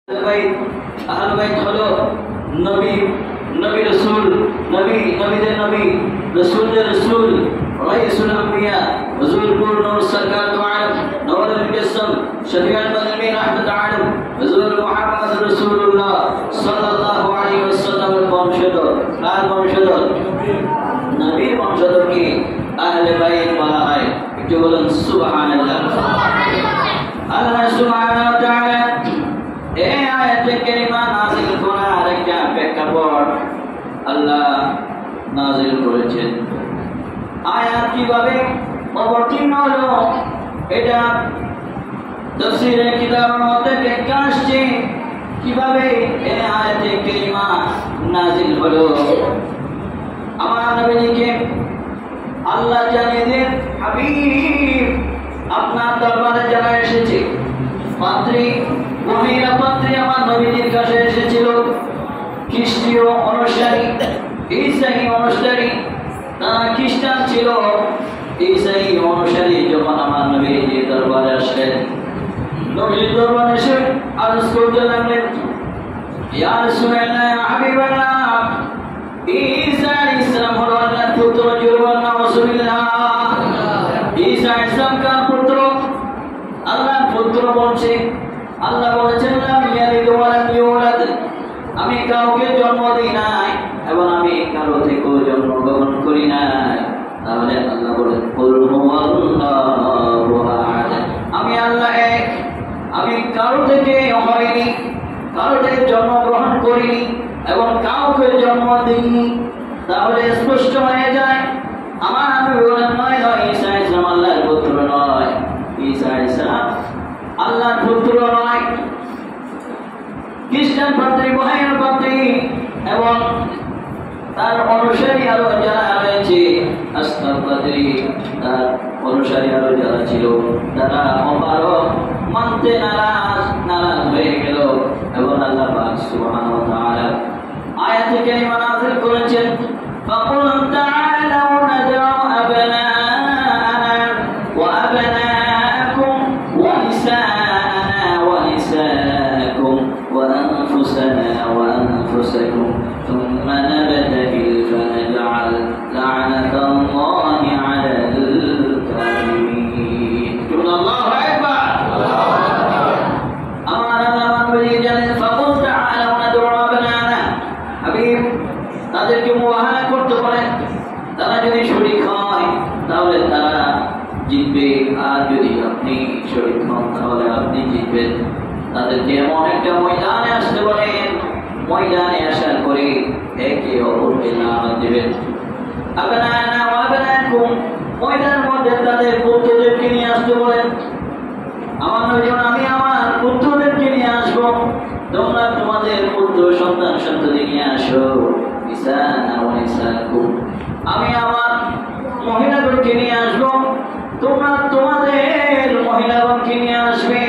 আহলে বাইত হলো নবী নবী রাসূল নবীদের নবী রাসূলদের রাসূল রাইসুল আম্বিয়া হুজুর নূর সরকার দু আলম নওয়াজুল মুজাসসাম শফিউল মুজলিমিন রাহমাতুল আলাইহি হুজুর মুহাম্মদ রাসূলুল্লাহ সাল্লাল্লাহু আলাইহি ওয়াসাল্লামের বংশধর আর বংশধর নবীর বংশধরকে আহলে বাইত বলা হয়। একটু বলুন সুবহানাল্লাহ। আল্লাহ সুবহানাহু ওয়া তাআলা এই আয়াতে কারিমা নাযিল করার একটা প্রেক্ষাপট আল্লাহ নাযিল করেছেন। আয়াত কিভাবে অবতীর্ণ হলো এটা তাফসীরের কিতাবের মধ্যে ব্যাখ্যা আসছে কিভাবে এই আয়াতে কারিমা নাযিল হলো। আমার নবীকে আল্লাহ জানিয়ে দেন, হাবিব আপনার দরবারে যারা এসেছে পাত্রী মহিলা পাত্রী আমার নবীজির কাছে এসেছিল, খ্রিস্টীয় অনুসারী ঈসাই অনুসারী, তারা খ্রিস্টান ছিল। ঈসাই অনুসারী যখন আমার নবীজির দরবারে আসলেন, নবীজির দরবারে এসে আরজ করতে লাগলেন, ইয়া রাসূলুল্লাহ ইয়া হাবিবাল্লাহ, ঈসা আলাইহিস সালাম হলো আল্লাহর পুত্র, জুরবান নাউজুবিল্লাহ। ঈসা আলাইহিস সালাম কার পুত্র? আল্লাহর পুত্র বলছে। আল্লাহ বলেছেন আমি কাউকে জন্ম দিই নাই এবং আমি কারো থেকে জন্মগ্রহণ করি নাই। তাহলে আল্লাহ বলেন আমি আল্লাহ এক, আমি কারো থেকে হয়নি, কারো থেকে জন্মগ্রহণ করিনি এবং কাউকে জন্ম দিইনি। তাহলে স্পষ্ট হয়ে যায় আমার আমি বলেন নয় নয় ঈসা আলাইহিস সালাম আল্লাহর পুত্র নয়, ঈসা আলাইহিস সালাম আল্লাহর পুত্র নয়। খ্রিস্টান পাত্রী মহিলা পাত্রী এবং তার অনুসারী আরো যারা রয়েছে আস্তার পাত্রী, তার অনুসারী আরো যারা ছিল তারা অপারক মানতে নারাজ হয়ে গেল এবং আল্লাহ পাক সুবহানাহু ওয়া তাআলা আয়াতে কারিমা নাযিল করেছেন, ফাকুল তাআলাউ নাদউ আবনাআনা ওয়া আবনাআকুম ওয়া নিসাআনা ওয়া নিসাআকুম ওয়া আনফুসানা ওয়া আনফুসাকুম থুম্মা নাবতাহিল ফানাজআল লা'নাতাল্লাহি 'আলাল কাফিরিন। আল্লাহু আকবার। আমার আল্লাহ বলে জানেন, ফাকুল তাআলাউ নাদউ আবনাআনা, হাবিব তাদেরকে মুবাহালা করতে পারেন। তারা যদি শরীক হয় তাহলে তারা জিতবে, আর যদি আপনি শরীক হন তাহলে আপনি জিতবেন। তাদেরকে এমন একটা ময়দানে আসতে বলেন, ময়দানে আসার পরে একে অপরকে লানত দেবেন। আবনাআনা ওয়া আবনাআকুম, ময়দানের মধ্যে তাদের পুত্রদেরকে নিয়ে আসতে বলেন। আমার নবী আমি আমার পুত্রদেরকে নিয়ে আসবো, তোমরা তোমাদের পুত্র সন্তান সন্ততি নিয়ে আসো। নিসাআনা ওয়া নিসাআকুম, আমি আমার মহিলাদেরকে নিয়ে আসবো, তোমরা তোমাদের মহিলাদেরকে নিয়ে আসবে।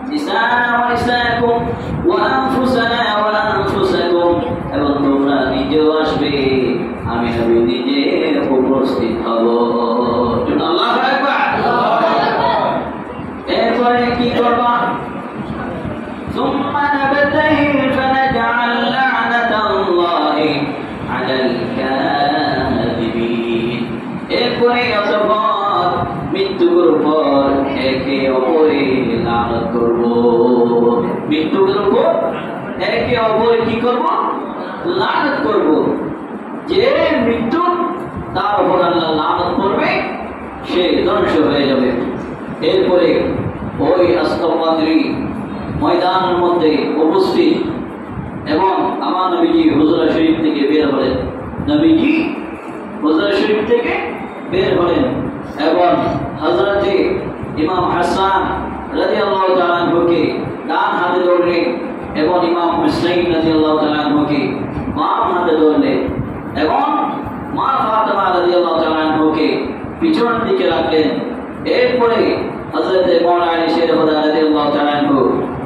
নিসাআনা ওয়া নিসাআকুম ওয়া আনফুসানা ওয়া আনফুসাকুম, এবং তোমরা নিজেও আসবে, আমি নবী নিজে উপস্থিত হব। আল্লাহু আকবার। এরপরে কি করবা? ثم نبتهل فنجعل لعنة الله على الكاذبين। এরপরে অতঃপর মৃত্যুর উপর একে অপরে লানত করব। মৃত্যুর উপর একে অপরে কি করব? লানত করব। যে মৃত্যু তার উপর আল্লাহ লানত করবে সে ধ্বংস হয়ে যাবে। এরপরে ওই আস্তাগফিরুল্লাহ ময়দানের মধ্যে উপস্থিত এবং আমার নবীজি হুজরা শরীফ থেকে বের হলেন। নবীজি হুজরা শরীফ থেকে বের হলেন এবং হযরতে ইমাম হাসান রাদিয়াল্লাহু তাআলা আনহুকে ডান হাতে ধরলেন এবং ইমাম হুসাইন রাদিয়াল্লাহু তাআলা আনহুকে বাম হাতে ধরলেন এবং মা ফাতেমা রাদিয়াল্লাহু তাআলা আনহুকে পিছন দিকে রাখলেন। এরপরে হযরতে মাওলানা আলী শের খোদা রাদিয়াল্লাহু তাআলা আনহু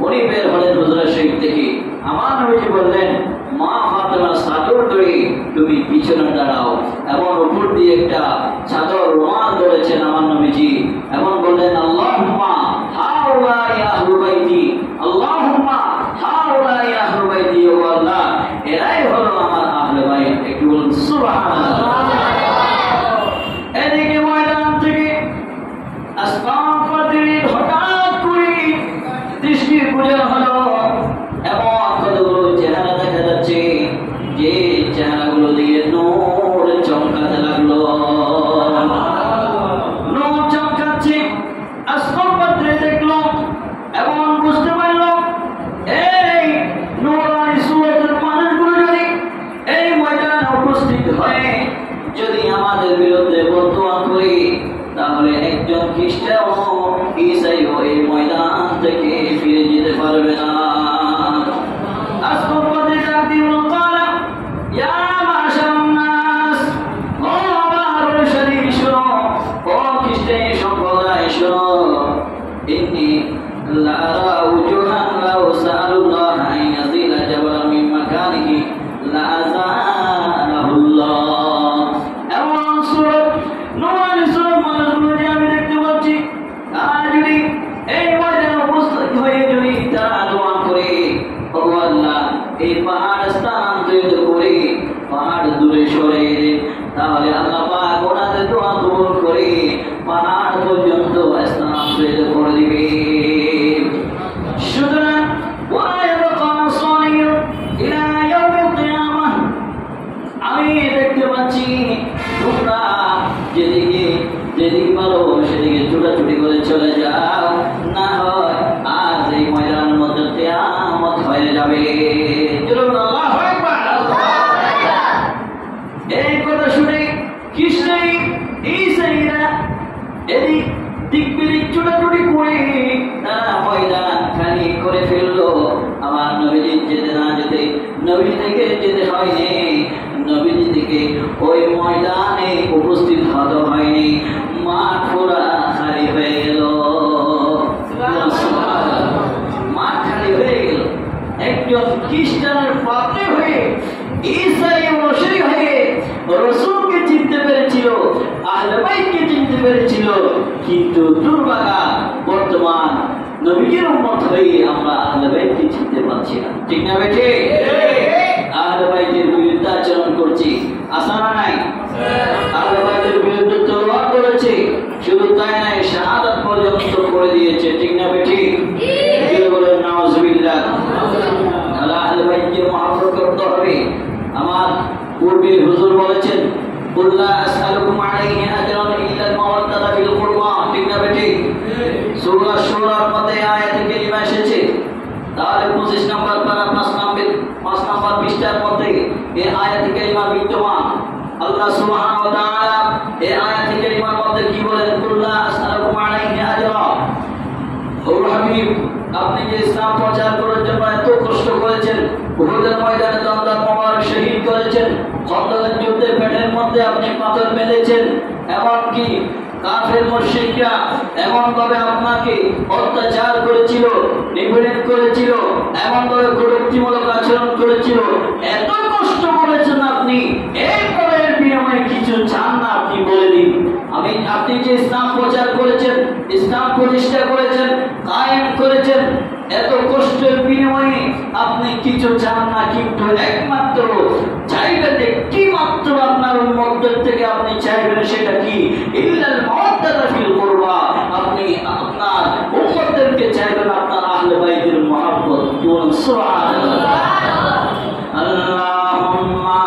উনি বের হলেন হুজরা শরীফ থেকে। আমার নবীজি বললেন, মা ফাতেমা চাদর ধরে তুমি পিছনে দাঁড়াও, এবং উপর দিয়ে একটা চাদর রুমাল ধরেছেন আমার নবীজি এবং বললেন, আল্লাহুম্মা হাউলা ইয়া আহলে বাইতি, আল্লাহ বদদুয়া করি তাহলে একজন খ্রিস্টান ঈসাইও এই ময়দান থেকে ফিরে যেতে পারবে না। আসমান পথে ডাক দিল قال يا معشر الناس ও আমার অনুসারী শোনো, ও খ্রিস্টান সম্প্রদায় শোনো, ইন্নী লা আরা উজুহান লাউ সাআলুল্লাহ আন ইয়াযিলা জাবালান মিন মাকানিহি লা আযানাহুল্লাহ। এমন সূরত নূরের সূরত মানুষগুলোকে আমি দেখতে পাচ্ছি, তারা যদি এই ময়দানে উপস্থিত হয়ে যদি তারা দোয়া করে, আল্লাহ এই পাহাড় স্থানান্তরিত করে পাহাড় দূরে সরে দেন, তাহলে আল্লাহ পাক ওনাদের দোয়া কবুল করে পাহাড় পর্যন্ত স্থানান্তরিত করে দিবে। সুতরাং আমি দেখতে পাচ্ছি তোমরা যেদিকে যেদিকে পারো সেদিকে ছুটাছুটি করে চলে যাও, না হয় আজ এই ময়দানের মধ্যে কিয়ামত হয়ে যাবে। আল্লাহু আকবার। এই কথা শুনে খ্রিস্টান ঈসাইরা এদিক দিক বিদিক ছুটাছুটি করে তারা ময়দান খালি করে ফেললো। আমার নবীজি যেতে না যেতে, নবী থেকে যেতে হয়নি, নবীজি থেকে ওই ময়দানে উপস্থিত হতে হয়নি, মাঠ পুরা খালি হয়ে গেল। মাঠ খালি হয়ে গেল। একজন খ্রিস্টানের পাত্রে হয়ে ঈসাই অনুসারী হয়ে রাসূলকে চিনতে পেরেছিল, আহলে বাইতকে চিনতে পেরেছিল, কিন্তু দুর্ভাগা বর্তমান নবীর উম্মত হয়ে আমরা আহলে বাইতকে চিনতে পারছি না। ঠিক না বেঠে? আহলে বাইতের বিরুদ্ধে আচরণ করছি, আসানা নাই? আহলে বাইতের বিরুদ্ধে তলোয়ার করেছে, শুধু তাই নাই শাহাদাত পর্যন্ত করে দিয়েছে। ঠিক না বেঠে? বলেন নাউজুবিল্লাহ। আহলে বাইতকে মহব্বত করতে হবে। আমার পূর্বে হুজুর বলেছেন কুল লা আসআলুকুম আলাইহি আজরান ইল্লা আল-মাওয়াদ্দাতা ফিল কুরবা। ঠিক না বেঠে? সূরা শুরার মধ্যে আয়াতে কারিমা এসেছে, তাহলে 25 নম্বর পারা 5 নম্বর পৃষ্ঠার মধ্যে এই আয়াতে কারিমা বিদ্যমান। আল্লাহ সুবহানাহু ওয়া তাআলা এই আয়াতে কারিমার মধ্যে কি বলেন? কুল লা আসআলুকুম আলাইহি আজরা। ও হাবিব, আপনি যে ইসলাম প্রচার করার জন্য এত কষ্ট করেছেন, উহুদের ময়দানে দন্দাত মোবারক শহীদ করেছেন, খন্দকের যুদ্ধে পেটের মধ্যে আপনি পাথর মেলেছেন, এমনকি কাফের মুশরিকরা এমন ভাবে আপনাকে অত্যাচার করেছিল, নিপীড়ন করেছিল, এমন ভাবে কটূক্তিমূলক আচরণ করেছিল, এত কষ্ট করেছেন আপনি, এরপরে বিনিময়ে কিছু চান না? আপনি বলে দিন। আপনি যে ইসলাম প্রচার করেছেন, ইসলাম প্রতিষ্ঠা করেছেন, কায়েম করেছেন, এত কষ্টের বিনিময়ে আপনি কিছু চান না, কিন্তু একমাত্র চাইবেন, একটি মাত্র আপনার উম্মতদের থেকে আপনি চাইবেন, সেটা কি? ইল্লাল মাওয়াদ্দাতা ফিল কুরবা। আপনি আপনার উম্মতদেরকে চাইবেন আপনার আহলে বাইতের মহব্বত। বলুন সুবহানাল্লাহ। আল্লাহুম্মা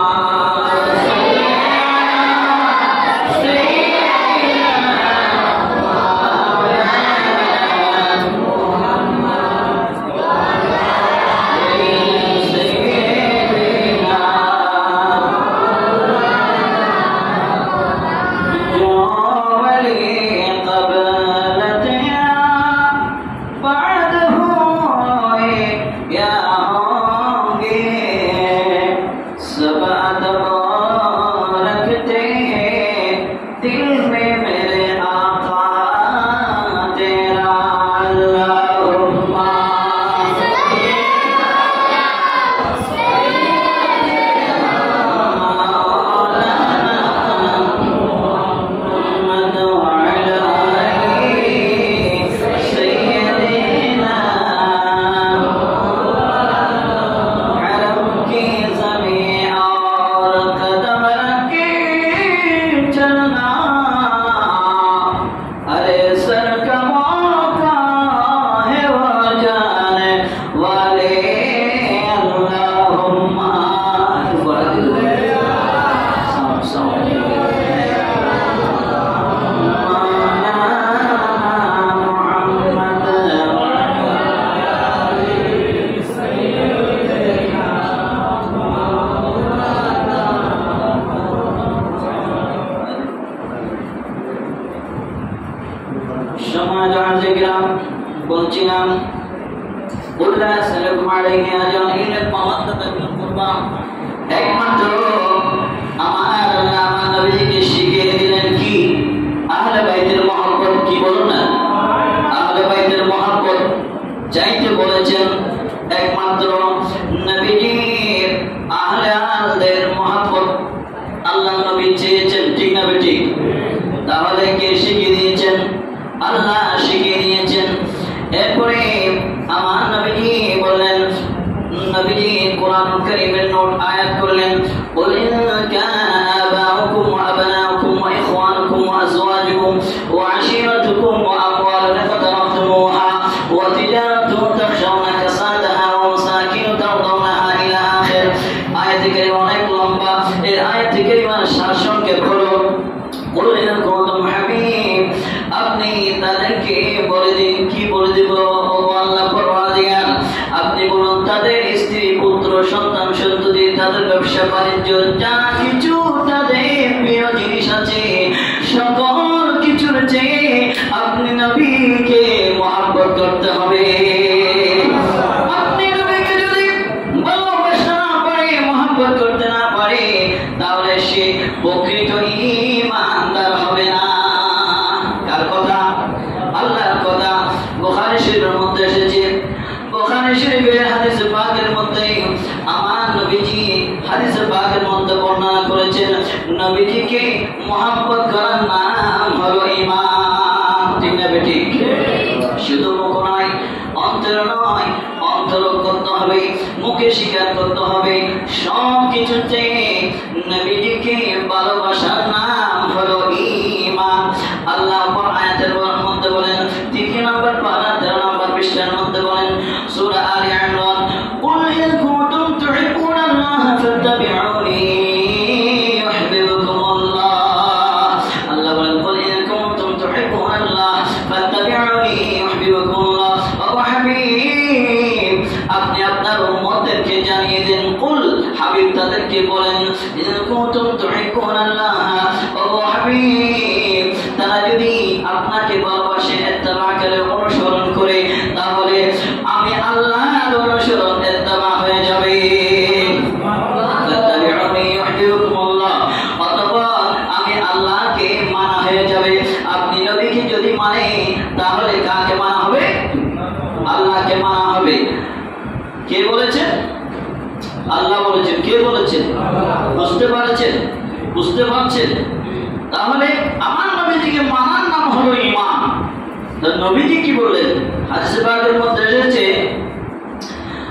يا أسألكم عليه أجرا إلا المودة في القربى একমাত্র আমার আল্লাহ আমার নবীকে শিখিয়ে দিলেন কি আহলে বাইতের মহব্বত কি বলুন না আহলে বাইতের মহব্বত চাইতে বলেছেন একমাত্র নবীজির আহলে আলদের মহব্বত আল্লাহ নবী চেয়েছেন ঠিক না ঠিক তাহলে কে শিখিয়ে দিয়েছেন আল্লাহ শিখিয়ে দিয়েছেন এরপরে আমার নবীজি বললেন নবীজি কোরআন কারীমের নোট আয়াত করলেন قل إن كان آباؤكم وأبناؤكم وإخوانكم وأزواجكم وعشيرتكم وأموال اقترفتموها وتجارة تخشون كسادها ومساكن ترضونها إلى آخر آية كريمة অনেক লম্বা এই আয়াত কারীমার শাসনকে হলো قل إن كنتم حبيب আপনি তাদেরকে বলে দিন কি বলে দিব আল্লাহ পরওয়ারদিগার আপনি বলুন তাদের স্ত্রী পুত্র সন্তান সন্ততি তাদের ব্যবসা বাণিজ্য যা কিছু তাদের প্রিয় জিনিস আছে সকল কিছুর চেয়ে আপনি নবীকে মহব্বত করতে হবে আপনি নবীকে যদি ভালোবাসা না পারে মহব্বত করতে না পারে তাহলে সে প্রকৃত ঈমানদার হবে না কার কথা আল্লাহর কথা বুখারী শরীফের মধ্যে এসেছে বুখারী শরীফের হাদিস পাকের মধ্যে আমার নবীজি হাদিস পাকের মধ্যে বর্ণনা করেছেন নবীজিকে মহব্বত করার নাম হলো ঈমান ঠিক না ঠিক শুধু মুখ নয় অন্তর নয় অন্তর করতে হবে মুখে স্বীকার করতে হবে সব কিছুতে নবীজিকে ভালোবাসার নাম হলো ঈমান আল্লাহ আয়াতের মধ্যে বলেন 3 নম্বর পারা 13 নম্বর পৃষ্ঠার মধ্যে বলেন সূরা আলে ইমরান কুল ইন কুনতুম তুহিব্বুনাল্লাহ ফাত্তাবিউনি ইউহিব্বুকুমুল্লাহ আল্লাহ বলেন কুল ইন কুনতুম তুহিব্বুনাল্লাহ ফাত্তাবিউনি ইউহিব্বুকুমুল্লাহ ওয়া হাবিব আপনি আপনার উম্মতদেরকে জানিয়ে দেন কুল হাবিব তাদেরকে বলেন ইন কুনতুম তুহিব্বুনাল্লাহ ওয়া হাবিব তারা যদি আপনাকে ভালোবাসে ইত্তেবা করে অনুসরণ করে তাহলে আমি আল্লাহর অনুসরণ ইত্তেবা হয়ে যাবে তাতাবিউনি ইউহিব্বুকুমুল্লাহ অতঃপর আমি আল্লাহকে মানা হয়ে যাবে আপনি নবীকে যদি মানে তাহলে কাকে মানা হবে আল্লাহকে মানা হবে কে বলেছেন আল্লাহ বলেছেন কে বলেছেন বুঝতে পারছেন তাহলে আমার নবীজিকে মানার নাম হলো ঈমান নবীজি কি বললেন হাদিস পাকের মধ্যে এসেছে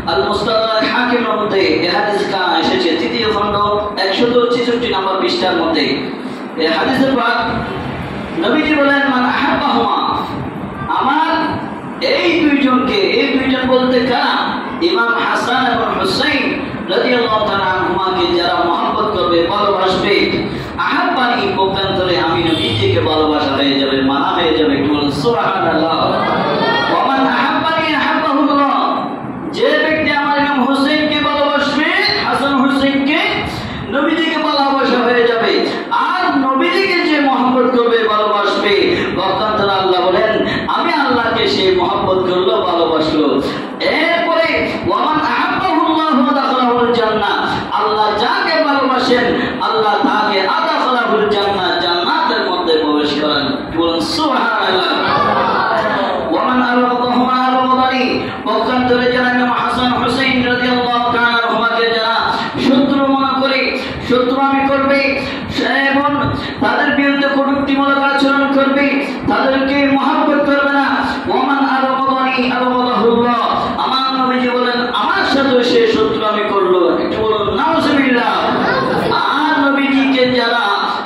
আল মুস্তাদরাক হাকিমের মধ্যে এই হাদিসটা এসেছে তৃতীয় খণ্ড 166 নম্বর পৃষ্ঠার মধ্যে এই হাদিসে পাক নবীজি বলেন মান আহাব্বাহুমা আমার এই দুইজন বলতে কারা ইমাম হাসান এবং হুসাইন রাদিয়াল্লাহু তাআলা আনহুমাকে যারা মহব্বত করবে ভালোবাসবে আহাব্বানি পক্ষান্তরে আমি নবীজিকে ভালোবাসা হয়ে যাবে মানা হয়ে যাবে একটু বলুন সুবহানাল্লাহ ওয়া মান আহাব্বানি আহাব্বাহুল্লাহ যে ব্যক্তি আমার ইমাম হুসাইনকে ভালোবাসবে হাসান হুসাইনকে নবীজিকে ভালোবাসা হয়ে যাবে আর নবীজিকে যে মহব্বত করবে ভালোবাসবে পক্ষান্তরে আল্লাহ বলেন আমি আল্লাহকে সেই মহব্বত করলো ভালোবাসলো এরপরে ওয়া মান আহাব্বাহুল্লাহ দাখালাহুল জান্নাহ আল্লাহ যাকে ভালোবাসেন আল্লাহ তাকে আদাখালাহুল জান্নাহ জান্নাতের মধ্যে প্রবেশ করান বলুন সুবহানাল্লাহ ওয়া মান আরাদাহুমা আরাদানি পক্ষান্তরে যারা ইমাম হাসান হুসাইন রাদিয়াল্লাহু তাআলা আনহুমাকে যারা শত্রু মনে করে শত্রুমি করবে এবং তাদের বিরুদ্ধে কটূক্তিমূলক আচরণ করবে তাদেরকে মহব্বত করবে না ওয়া মান আরাদানি আরাদাহুল্লাহ আমার নবীজি বলেন আমার সাথে সে শত্রুমি করলো একটু বলুন নাউজুবিল্লাহ আর নবীজিকে যারা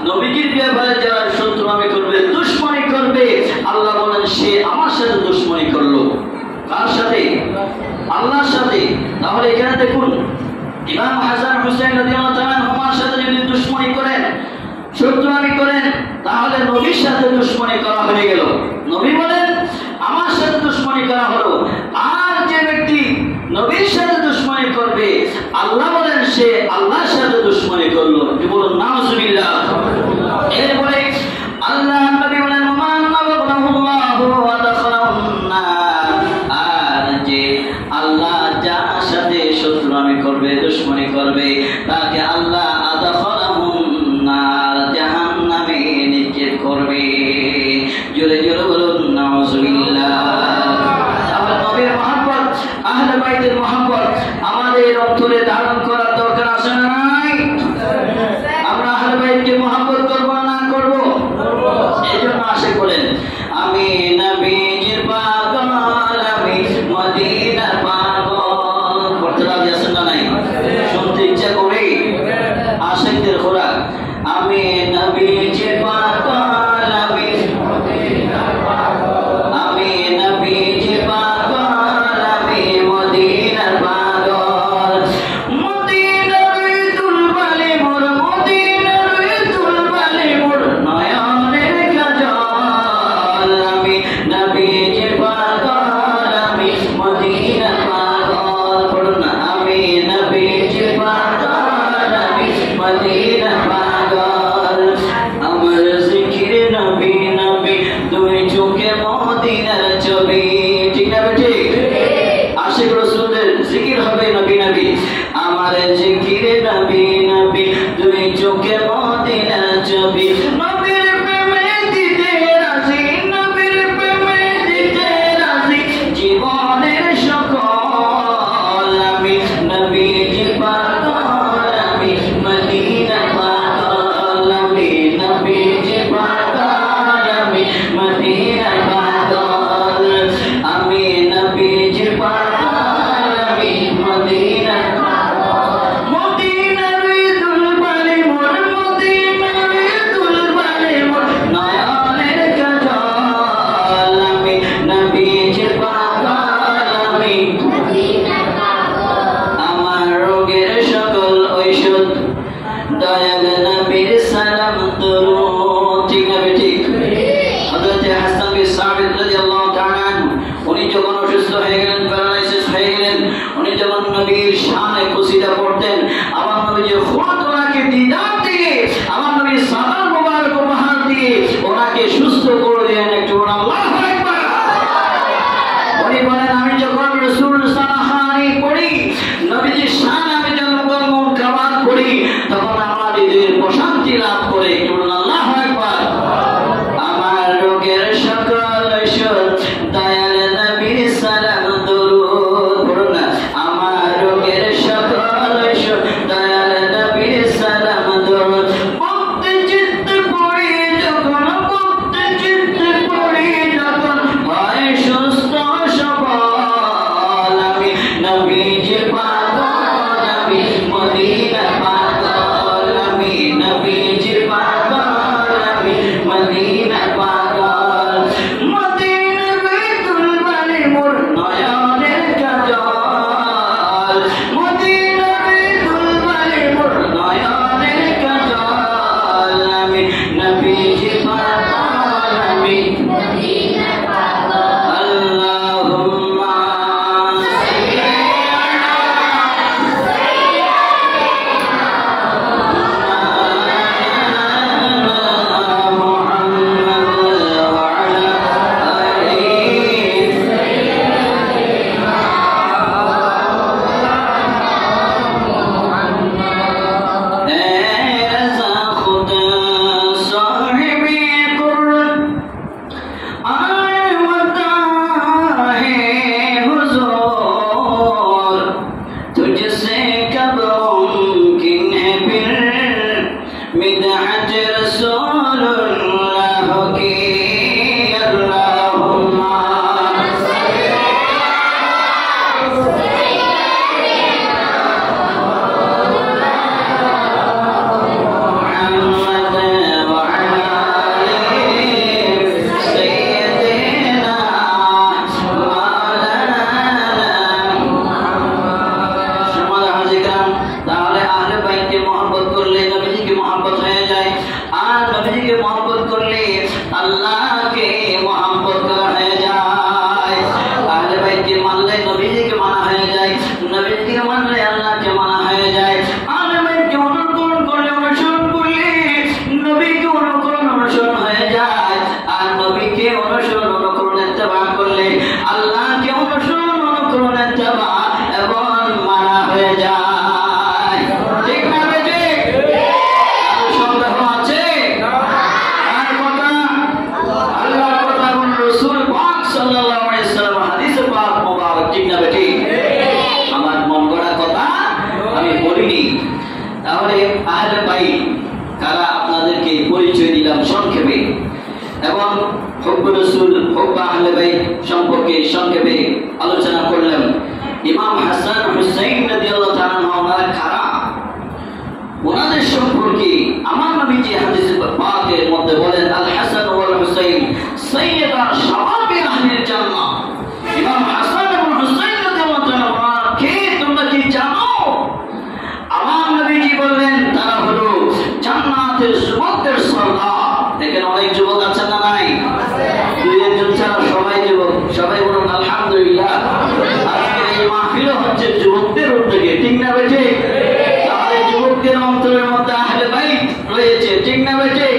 নবীজির ব্যাপারে যারা শত্রুমি করবে দুশমনি করবে আল্লাহ বলেন সে আমার সাথে দুশমনি করলো কার সাথে আল্লাহর সাথে তাহলে এখানে দেখুন ইমাম হাসান হুসাইন রাদিয়াল্লাহু তাআলা আনহুমার সাথে যদি দুশমনি করেন শত্রুমি করেন তাহলে নবীর সাথে দুশমনি করা হয়ে গেল নবী বলেন আমার সাথে দুশমনি করা হলো আর যে ব্যক্তি নবীর সাথে দুশমনি করবে আল্লাহ বলেন সে আল্লাহর সাথে দুশমনি করলো কি বলুন নাউজুবিল্লাহ এরপরে আল্লাহ নবী বলেন মান নাবাহুল্লাহু ওয়া দাখালাহুন্না আর যে আল্লাহ যার সাথে শত্রুমি করবে, দুশমনি করবে, তাকে আল্লাহ আদখালাহুন নার, জাহান্নামে নিক্ষেপ করবে। জোরে জোরে বলুন নাউজুবিল্লাহ। তাহলে নবীর মহব্বত, আহলে বাইতের মহব্বত আমাদের অন্তরে ধারণ করার দরকার আছে না নাই? আমরা আহলে বাইতকে মহব্বত করব না করব? এইজন্য আশিক বলেন, আমি নবীজির পাগল, আমি মদিনার পাগল। পড়তে রাজি আছেন না নাই? শুনতে ইচ্ছা করি আশিকদের খোরাক। আমি নবীজির পাগল, আমি মদিনার পাগল, আমি নবীজির পাগল, আমি মদিনার পাগল। মদিনার তুলবালে মোর, মদিনার তুলবালে মোর নয়নের কাজল। আমি নবীজির পাগল, আমি মদিনার পাগল। পড়ুন না, আমি নবীজির পাগল, আমি মদিনার পাগল। আমার জিকির নবী নবী, দুই চোখে মদিনার ছবি। ঠিক না বেঠিক? আশিক রাসূলের জিকির হবে নবী নবী। আমার জিকির নবী নবী, দুই চোখে মদিনার ছবি। নবীর প্রেমে দিতে রাজি, নবীর প্রেমে দিতে রাজি জীবনের সকল। আমি নবীজির পাগল, আমি মদিনার পাগল, আমি নবীজির পাগল, আমি মদিনার পাগল। আমি নবীজির পাগল, আমি মদিনার পাগল। মদিনার দুলবালে মোর, মদিনার দুলবালে মোর নয়নের কাজল। আমি নবীজির পাগল, আমি মদিনার পাগল। আমার রোগের সকল ঔষধ দয়াল নবীর সালাম দরুদ। ঠিক না বেঠিক? হযরত হাসান বিন সাবিত রাদিয়াল্লাহু তাআলা আনহু, উনি যখন অসুস্থ হয়ে গেলেন, প্যারালাইসিস হয়ে গেলেন, উনি যখন নবীর শানে কসিদা পড়তেন, আমার নবীজি খুদ ওনাকে দিদার দিয়ে, আমার নবীর সালাম মুবারক উপহার দিয়ে ওনাকে সুস্থ করে দিলেন। একটু আল্লাহু আকবার। উনি বলেন, আমি যখন রাসূল সালাহানি পড়ি, নবীজির শান আমি যখন মন কামাল করি, তখন আমার হৃদয়ের প্রশান্তি লাভ করে। একটু আল্লাহু আকবার। আমার রোগের সকল ঔষধ দয়াল নবীর সালাম দরুদ। পড়ুন না, আমার রোগের সকল ঔষধ দয়াল নবীর সালাম দরুদ। ভক্তি চিত্তে পড়ি যখন, ভক্তি চিত্তে পড়ি যখন হয় সুস্থ সবল। আমি নবীজির পাগল, আমি মদিনার পাগল, আমি নবীজির পাগল, আমি মদিনার পাগল। মদিনার তুলবালে মোর নয়নের কাজল, মদিনার তুলবালে মোর নয়নের কাজল। আমি নবীজির পাগল, আমি মদিনার পাগল। আল্লাহুম্মা সাল্লি আলা হয়ে যায়। ঠিক না বেটে? আর সন্দেহ আছে? আর কথা আল্লাহর কথা এবং রাসূল পাক সাল্লাল্লাহু আলাইহি ওয়াসাল্লাম হাদিসে পাক মোবারক। ঠিক না বেটে? আমার মন গড়া কথা আমি বলিনি। তাহলে আহলে বাইত কারা আপনাদেরকে পরিচয় দিলাম সংক্ষেপে, এবং হুব্বু রাসূল হুব্বু আহলে বাইত সম্পর্কে সংক্ষেপে আলোচনা করলাম। ইমাম হাসান হুসাইন রাদিয়াল্লাহু তাআলা ওনারা কারা, ওনাদের সম্পর্কে আমার নবীজি হাদিস পাকের মধ্যে বলেন, আল হাসান ওয়াল হুসাইন সাইয়্যিদা শাবাবি আহলিল জান্নাহ। ইমাম হাসান এবং হুসাইন রাদিয়াল্লাহু তাআলা ওনারা কে তোমরা কি জানো? আমার নবীজি বললেন তারা হলো জান্নাতের যুবকদের সর্দার। দেখেন অনেক যুবক আছেন না নাই? দুই একজন ছাড়া সবাই যুবক। সবাই বলুন আলহামদুলিল্লাহ। আজকের এই মাহফিল হচ্ছে যুবকদের উদ্যোগে। ঠিক না বেটে? তাহলে যুবকদের অন্তরের মধ্যে আহলে বাইত রয়েছে। ঠিক না বেটে?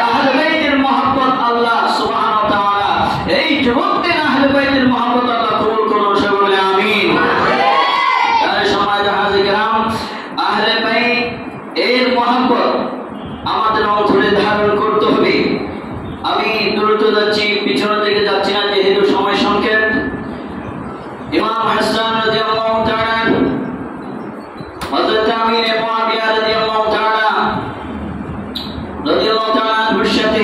আহলে বাইতের মহব্বত আল্লাহ সুবহানাহু ওয়া তাআলা এই যুবকদের আহলে বাইতের মহব্বত আল্লাহ কবুল করুন। সবাই বলে আমিন। তাহলে সমাজ হাজির کرام আহলে বাইত এর মহব্বত আমাদের অন্তরে ধারণ করতে হবে। আমি দ্রুত যাচ্ছি, পিছনের দিকে যাচ্ছি না যেহেতু সময় সংক্ষেপ। ইমাম হাসান রাদিয়াল্লাহু তাআলা হযরত আমির মুআবিয়া রাদিয়াল্লাহু তাআলা এর সাথে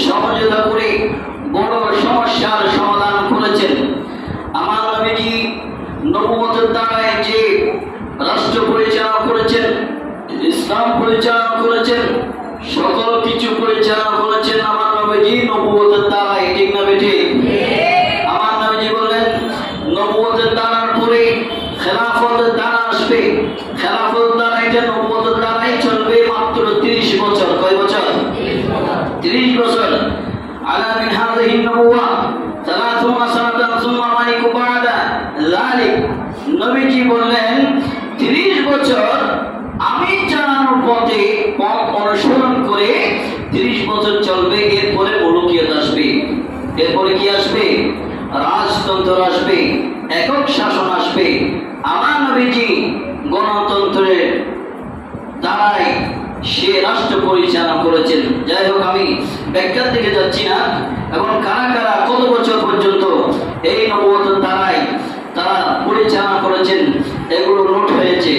সমঝোতা করে বড় সমস্যার সমাধান করেছেন। আমার নবীজি নবুয়তের দ্বারায় যে রাষ্ট্র পরিচালনা করেছেন, ইসলাম পরিচালনা করেছেন, সকল কিছু পরিচালনা করেছেন আমার নবীজি নবুয়তের দ্বারায়। ঠিক না বেটে? আমার নবীজি বললেন নবুয়তের দ্বারার পরে খেলাফতের দ্বারা আসবে। খেলাফতের দ্বারা এটা নবুয়তের দ্বারাই চলবে মাত্র 30 বছর। কয় বছর? 30 বছর। আলা মিন হাযিহি নবুওয়া 30 সানাতান সুম্মা মালিকু বা'দা যালিক। নবীজি বললেন 30 বছর আমি জানানোর পথে পথ অনুসরণ করে 30 বছর চলবে। এরপরে মুলুকিয়ত আসবে। এরপরে কি আসবে? রাজতন্ত্র আসবে, একক শাসন আসবে। আমার নবীজি গণতন্ত্রের দ্বারাই সে রাষ্ট্র পরিচালনা করেছেন। যাই হোক আমি ব্যাখ্যার দিকে যাচ্ছি না। এবং কারা কারা কত বছর পর্যন্ত এই নবুয়তের দ্বারাই তারা পরিচালনা করেছেন এগুলো নোট হয়েছে।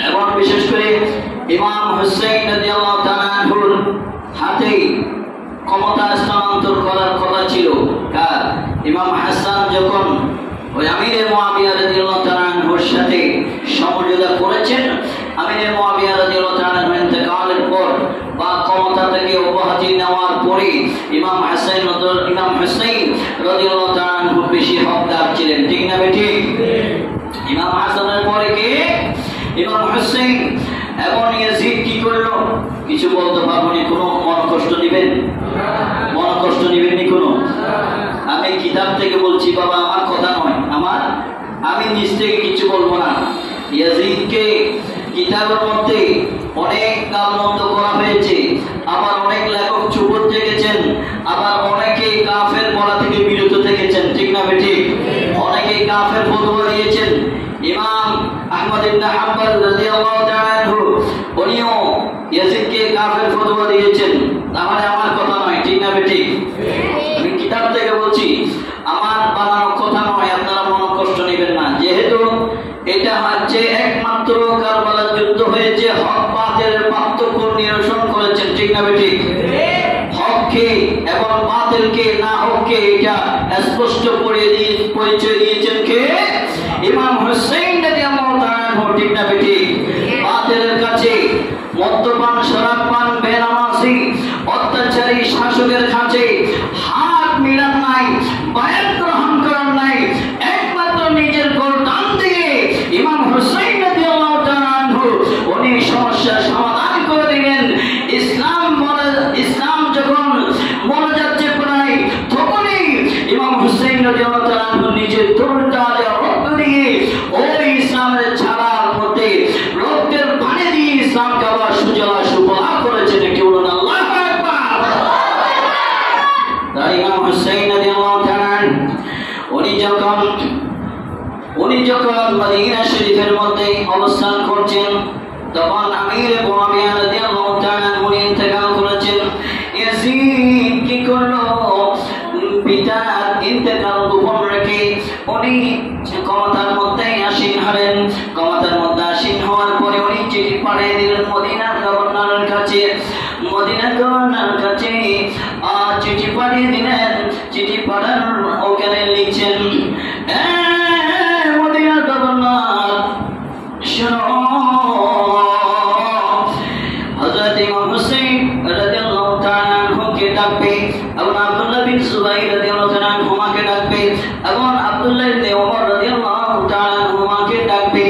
এবং বিশেষ করে ইমাম হুসাইন রাদিয়াল্লাহু তাআলা আনহুর হাতে ক্ষমতা স্থানান্তর করার কথা ছিল। কার? ইমাম হাসান যখন ওই আমির মুআবিয়া রাদিয়াল্লাহু তাআলা আনহুর সাথে সমঝোতা করেছেন, আমির মুআবিয়া রাদিয়াল্লাহু তাআলা আনহু ইন্তেকালের পর বা ক্ষমতা থেকে অব্যাহতি নেওয়ার পরে ইমাম হুসাইন রাদিয়াল্লাহু তাআলা আনহু বেশি হকদার ছিলেন। ঠিক না বেটি? ইমাম হাসানের পরে কে? ইমাম হুসাইন। এবং ইয়াজিদ কি করলো? কিছু বলতে পারবো না। কোনো মন কষ্ট দিবেন? মন কষ্ট দিবেন নি কোনো? আমি কিতাব থেকে বলছি বাবা, আমার কথা নয়। আমি নিজ থেকে কিছু বলবো না। ইয়াজিদকে কিতাবের মধ্যে অনেক গালমন্দ করা হয়েছে। আবার অনেক লেখক চুপ থেকেছেন, আবার অনেকে কাফের বলা থেকে বিরত থেকেছেন। ঠিক না বেটি? অনেকে কাফের ফতোয়া দিয়েছেন। ইমাম আহমদ ইবনে হাম্বল রাদিয়াল্লাহু তাআলা আনহু উনিও ইয়াজিদকে কাফের ফতোয়া দিয়েছেন। তাহলে আমার কথা নয়। ঠিক না বেটি? আমি কিতাব থেকে বলছি, আমার বানানো কথা নয়। আপনারা মন কষ্ট নেবেন না। যেহেতু এটা হচ্ছে একমাত্র কারবালার যুদ্ধ হয়েছে, হক বাতিলের পার্থক্য নিরসন করেছেন। ঠিক না বেটি? হককে এবং বাতিলকে, না হককে এটা স্পষ্ট করে দিয়ে পরিচয় দিয়েছেন কে? ইমাম হুসাইন রাদিয়াল্লাহু তাআলা আনহু। ঠিক না বেটি? বাতিলের কাছে মদ্যপান, শরাবপান, বেনামাজি, অত্যাচারী শাসকের কাছে হাত মিলান নাই, বায়াত গ্রহণ করার নাই। একমাত্র নিজের গর্দান দিয়ে ইমাম হুসাইন রাদিয়াল্লাহু তাআলা আনহু উনি সমস্যার সমাধান করে দিলেন। ইসলাম যখন মরে যাচ্ছে প্রায়, তখনই ইমাম হুসাইন রাদিয়াল্লাহু তাআলা আনহু নিজের তরুণটা রক্ত দিয়ে ওই ইসলামের ছাড়ার মধ্যে রক্তের পানি দিয়ে ইসলামকে আবার সুজলা সুফলা করেছেন। একটি বলুন আল্লাহু আকবার। তাই ইমাম হুসাইন রাদিয়াল্লাহু তাআলা যখন মদিনা শরীফের মধ্যে অবস্থান করছেন তখন আমির মুআবিয়া রাদিয়াল্লাহু তাআলা উনি ইন্তেকাল করেছেন। ইয়াজিদ কি করলো, পিতার ইন্তেকাল গোপন রেখে উনি ক্ষমতার মধ্যে আসীন হলেন। ক্ষমতার মধ্যে আসীন হওয়ার পরে উনি চিঠি পাঠিয়ে দিলেন মদিনার গভর্নরের কাছে। মদিনার গভর্নরের কাছে চিঠি পাঠিয়ে দিলেন। চিঠি পাঠানোর ওখানে লিখছেন, মদিনার গভর্নর শোনো, হযরত ইমাম হুসাইন রাদিয়াল্লাহু তাআলা আনহুকে ডাকবে এবং আব্দুল্লাহ বিন জুবাইর রাদিয়াল্লাহু তাআলা আনহুমাকে ডাকবে এবং আব্দুল্লাহ ইবনে ওমর রাদিয়াল্লাহু তাআলা আনহুমাকে ডাকবে।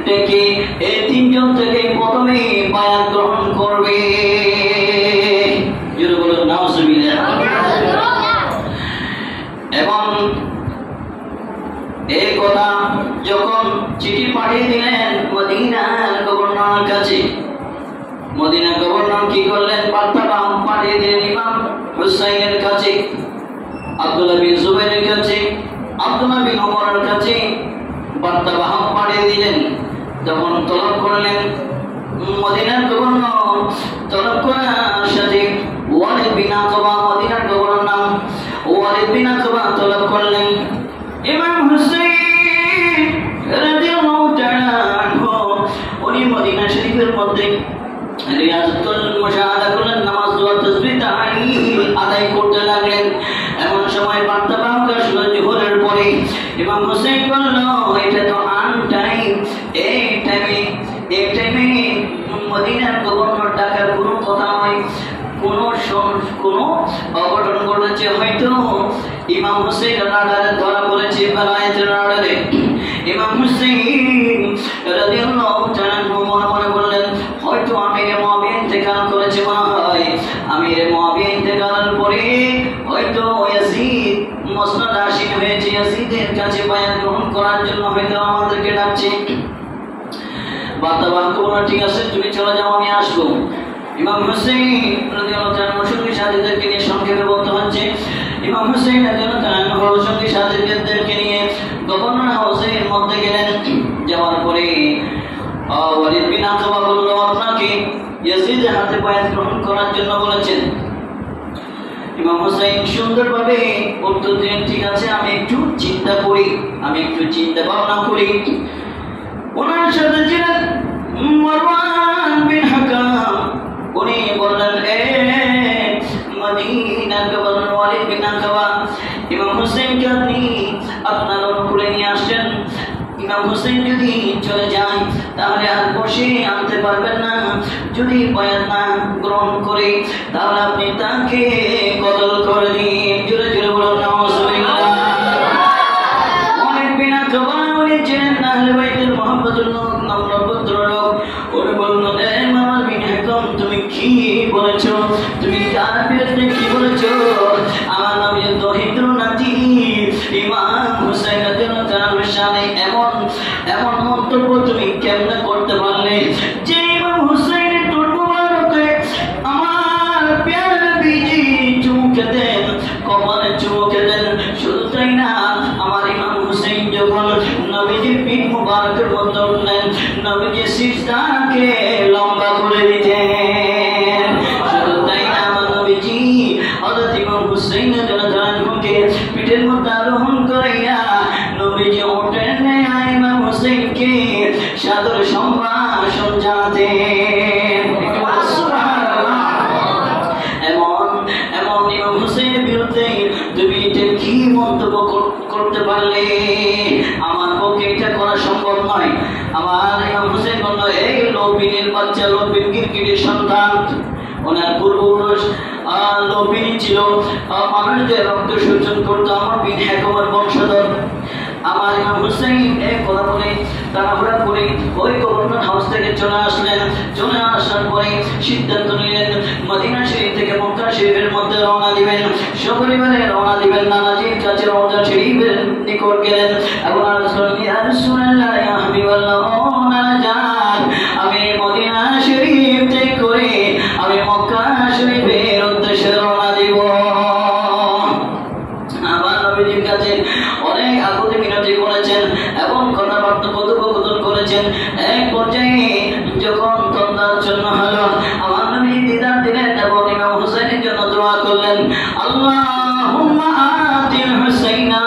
ডেকে এই তিনজন থেকে প্রথমে বায়াত গ্রহণ করবে। জোরে বলুন নাউজুবিল্লাহ। এবং এই কথা যখন চিঠি পাঠিয়ে দিলেন মদিনার গভর্নরের কাছে, মদিনার গভর্নর কি করলেন, বার্তা পাঠিয়ে দিলেন ইমাম হুসাইনের কাছে, আব্দুল্লাহ বিন জুবাইরের কাছে, আব্দুল্লাহ বিন ওমরের কাছে বার্তা পাঠিয়ে দিলেন। তখন তলব করলেন মদিনার গভর্নর, তলব করার সাথে ওয়ালিদ বিন আকবা, মদিনার গভর্নর নাম ওয়ালিদ বিন আকবা তলব করলেন ইমাম হুসাইন রাদিয়াল্লাহু তাআলা আনহু উনি মদিনা শরীফের মধ্যে রিয়াজাতুল মুশাহাদা করলেন, নামাজ দোয়া তাসবিহ তাহলিল আদায় করতে লাগলেন। এমন সময় বার্তা পাওয়া আসলো জোহরের পরে। ইমাম হুসাইন বলল, এটা তো আন টাইম, এই টাইমে মদিনার গভর্নর ডাকার কোনো কথা নয়, কোনো অঘটন ঘটেছে, হয়তো ইমাম হুসাইন রাডারে ধরা পড়েছে, বেলায়েতের রাডারে। ইমাম হুসাইন রাদিয়াল্লাহু তাআলা মনে মনে বললেন, হয়তো আমির মুআবিয়া ইন্তেকাল করেছে, মনে হয় আমির মুআবিয়া ইন্তেকালের পরে হয়তো ইয়াজিদ মসনদ আসীন হয়েছে, ইয়াজিদের কাছে বায়াত গ্রহণ করার জন্য হয়তো আমাদেরকে ডাকছে। বার্তাবাহক বলল, ঠিক আছে তুমি চলে যাও, আমি আসবো। ইমাম হুসাইন রাদিয়াল্লাহু তাআলা সঙ্গী সাথীদেরকে নিয়ে, সংক্ষেপে বলতে হচ্ছে, ইমাম হুসাইন রাদিয়াল্লাহু তাআলা সঙ্গী সাথীদেরকে নিয়ে গভর্নর হাউসের মধ্যে গেলেন। যাওয়ার পরে ওয়ালিদ বিন আকবা বলল, আপনাকে ইয়াজিদের হাতে বায়াত গ্রহণ করার জন্য বলেছেন। ইমাম হুসাইন সুন্দরভাবে উত্তর দিলেন, ঠিক আছে আমি একটু চিন্তা করি, আমি একটু চিন্তা ভাবনা করি। ওনার সাথে ছিলেন মারওয়ান বিন হাকাম। উনি বললেন, মদিনার গভর্নর ওয়ালিদ বিন আকবা, ইমাম হুসাইনকে আপনি আপনার অনুকূলে নিয়ে আসেন। ইমাম হুসাইন যদি চলে যায় তাহলে আর বসে আনতে পারবেন না, যদি বায়াত না গ্রহণ করে তাহলে আপনি তাকে কতল করে দিন। জোরে জোরে বলুন নাউজুবিল্লাহ। ওয়ালিদ বিন আকবা উনি ছিলেন আহলে বাইতের মুহাম্মদুর ভদ্রলোক। উনি বললেন, মারওয়ান বিন হাকাম তুমি কি বলেছো, তুমি কার বিরুদ্ধে কি বলেছো? আমার নবী দহিত্র নাতি ইমাম হুসাইন রাদিয়াল্লাহু তাআলার সামনে এমন মন্তব্য তুমি কেমনে করতে পারলে, যে ইমাম হুসাইনের ঠোঁট মোবারকে আমার প্যারা নবীজি চুমুকে দেন, কপালে চুমুকে দেন। শুধু তাই না, আমার ইমাম হুসাইন যখন নবীজির পিঠ মোবারকের মধ্যে উঠলেন, নবীজি সিজদাকে লম্বা করে দিতেন। শুধু তাই না, আমার নবীজি হযরত ইমাম হুসাইন রাদিয়াল্লাহু আনহুকে পিঠের মধ্যে আরোহণ করাইয়া নবীজি ওঠেন ইমাম হুসাইনকে সাদর সম্ভাষণ জানাতেন। এমন ইমাম হুসাইনের বিরুদ্ধে তুমি এটা কি মন্তব্য করতে পারলে? আমার পক্ষে এটা করা সম্ভব নয়। আমার ইমাম হুসাইন বলল, এই লবিনের বাচ্চা, লবিন গিরগিটির সন্তান, ওনার পূর্বপুরুষ লবিনী ছিল, মানুষদের রক্ত শোষণ করতো, আমার বিন হাকামের বংশধর। আমার ইমাম হুসাইন এক কথা বলে তাড়াহুড়া করে ওই গভর্নর হাউস থেকে চলে আসলেন। চলে আসার পরে সিদ্ধান্ত নিলেন মদিনা শরীফ থেকে মক্কা শরীফের মধ্যে রওনা দিবেন, সপরিবারে রওনা দিবেন। নানাজির কাছে রওজা শরীফের নিকট গেলেন এবং ইয়া রাসূলুল্লাহ ইয়া হাবিবাল্লাহ, নানা যান, আমি মদিনা শরীফ থেকে করে আমি মক্কা শরীফের উদ্দেশ্যে রওনা দিব। আমার নবীজির কাছে অনেক আকুতি মিনতি করেছেন এবং কথাবার্তা করেছেন। এক পর্যায়ে যখন তন্দ্রাচ্ছন্ন হলো, আমার নবী দিদার দিলেন এবং ইমাম হুসাইনের জন্য দোয়া করলেন, আল্লাহুম্মা আতিল হুসাইনা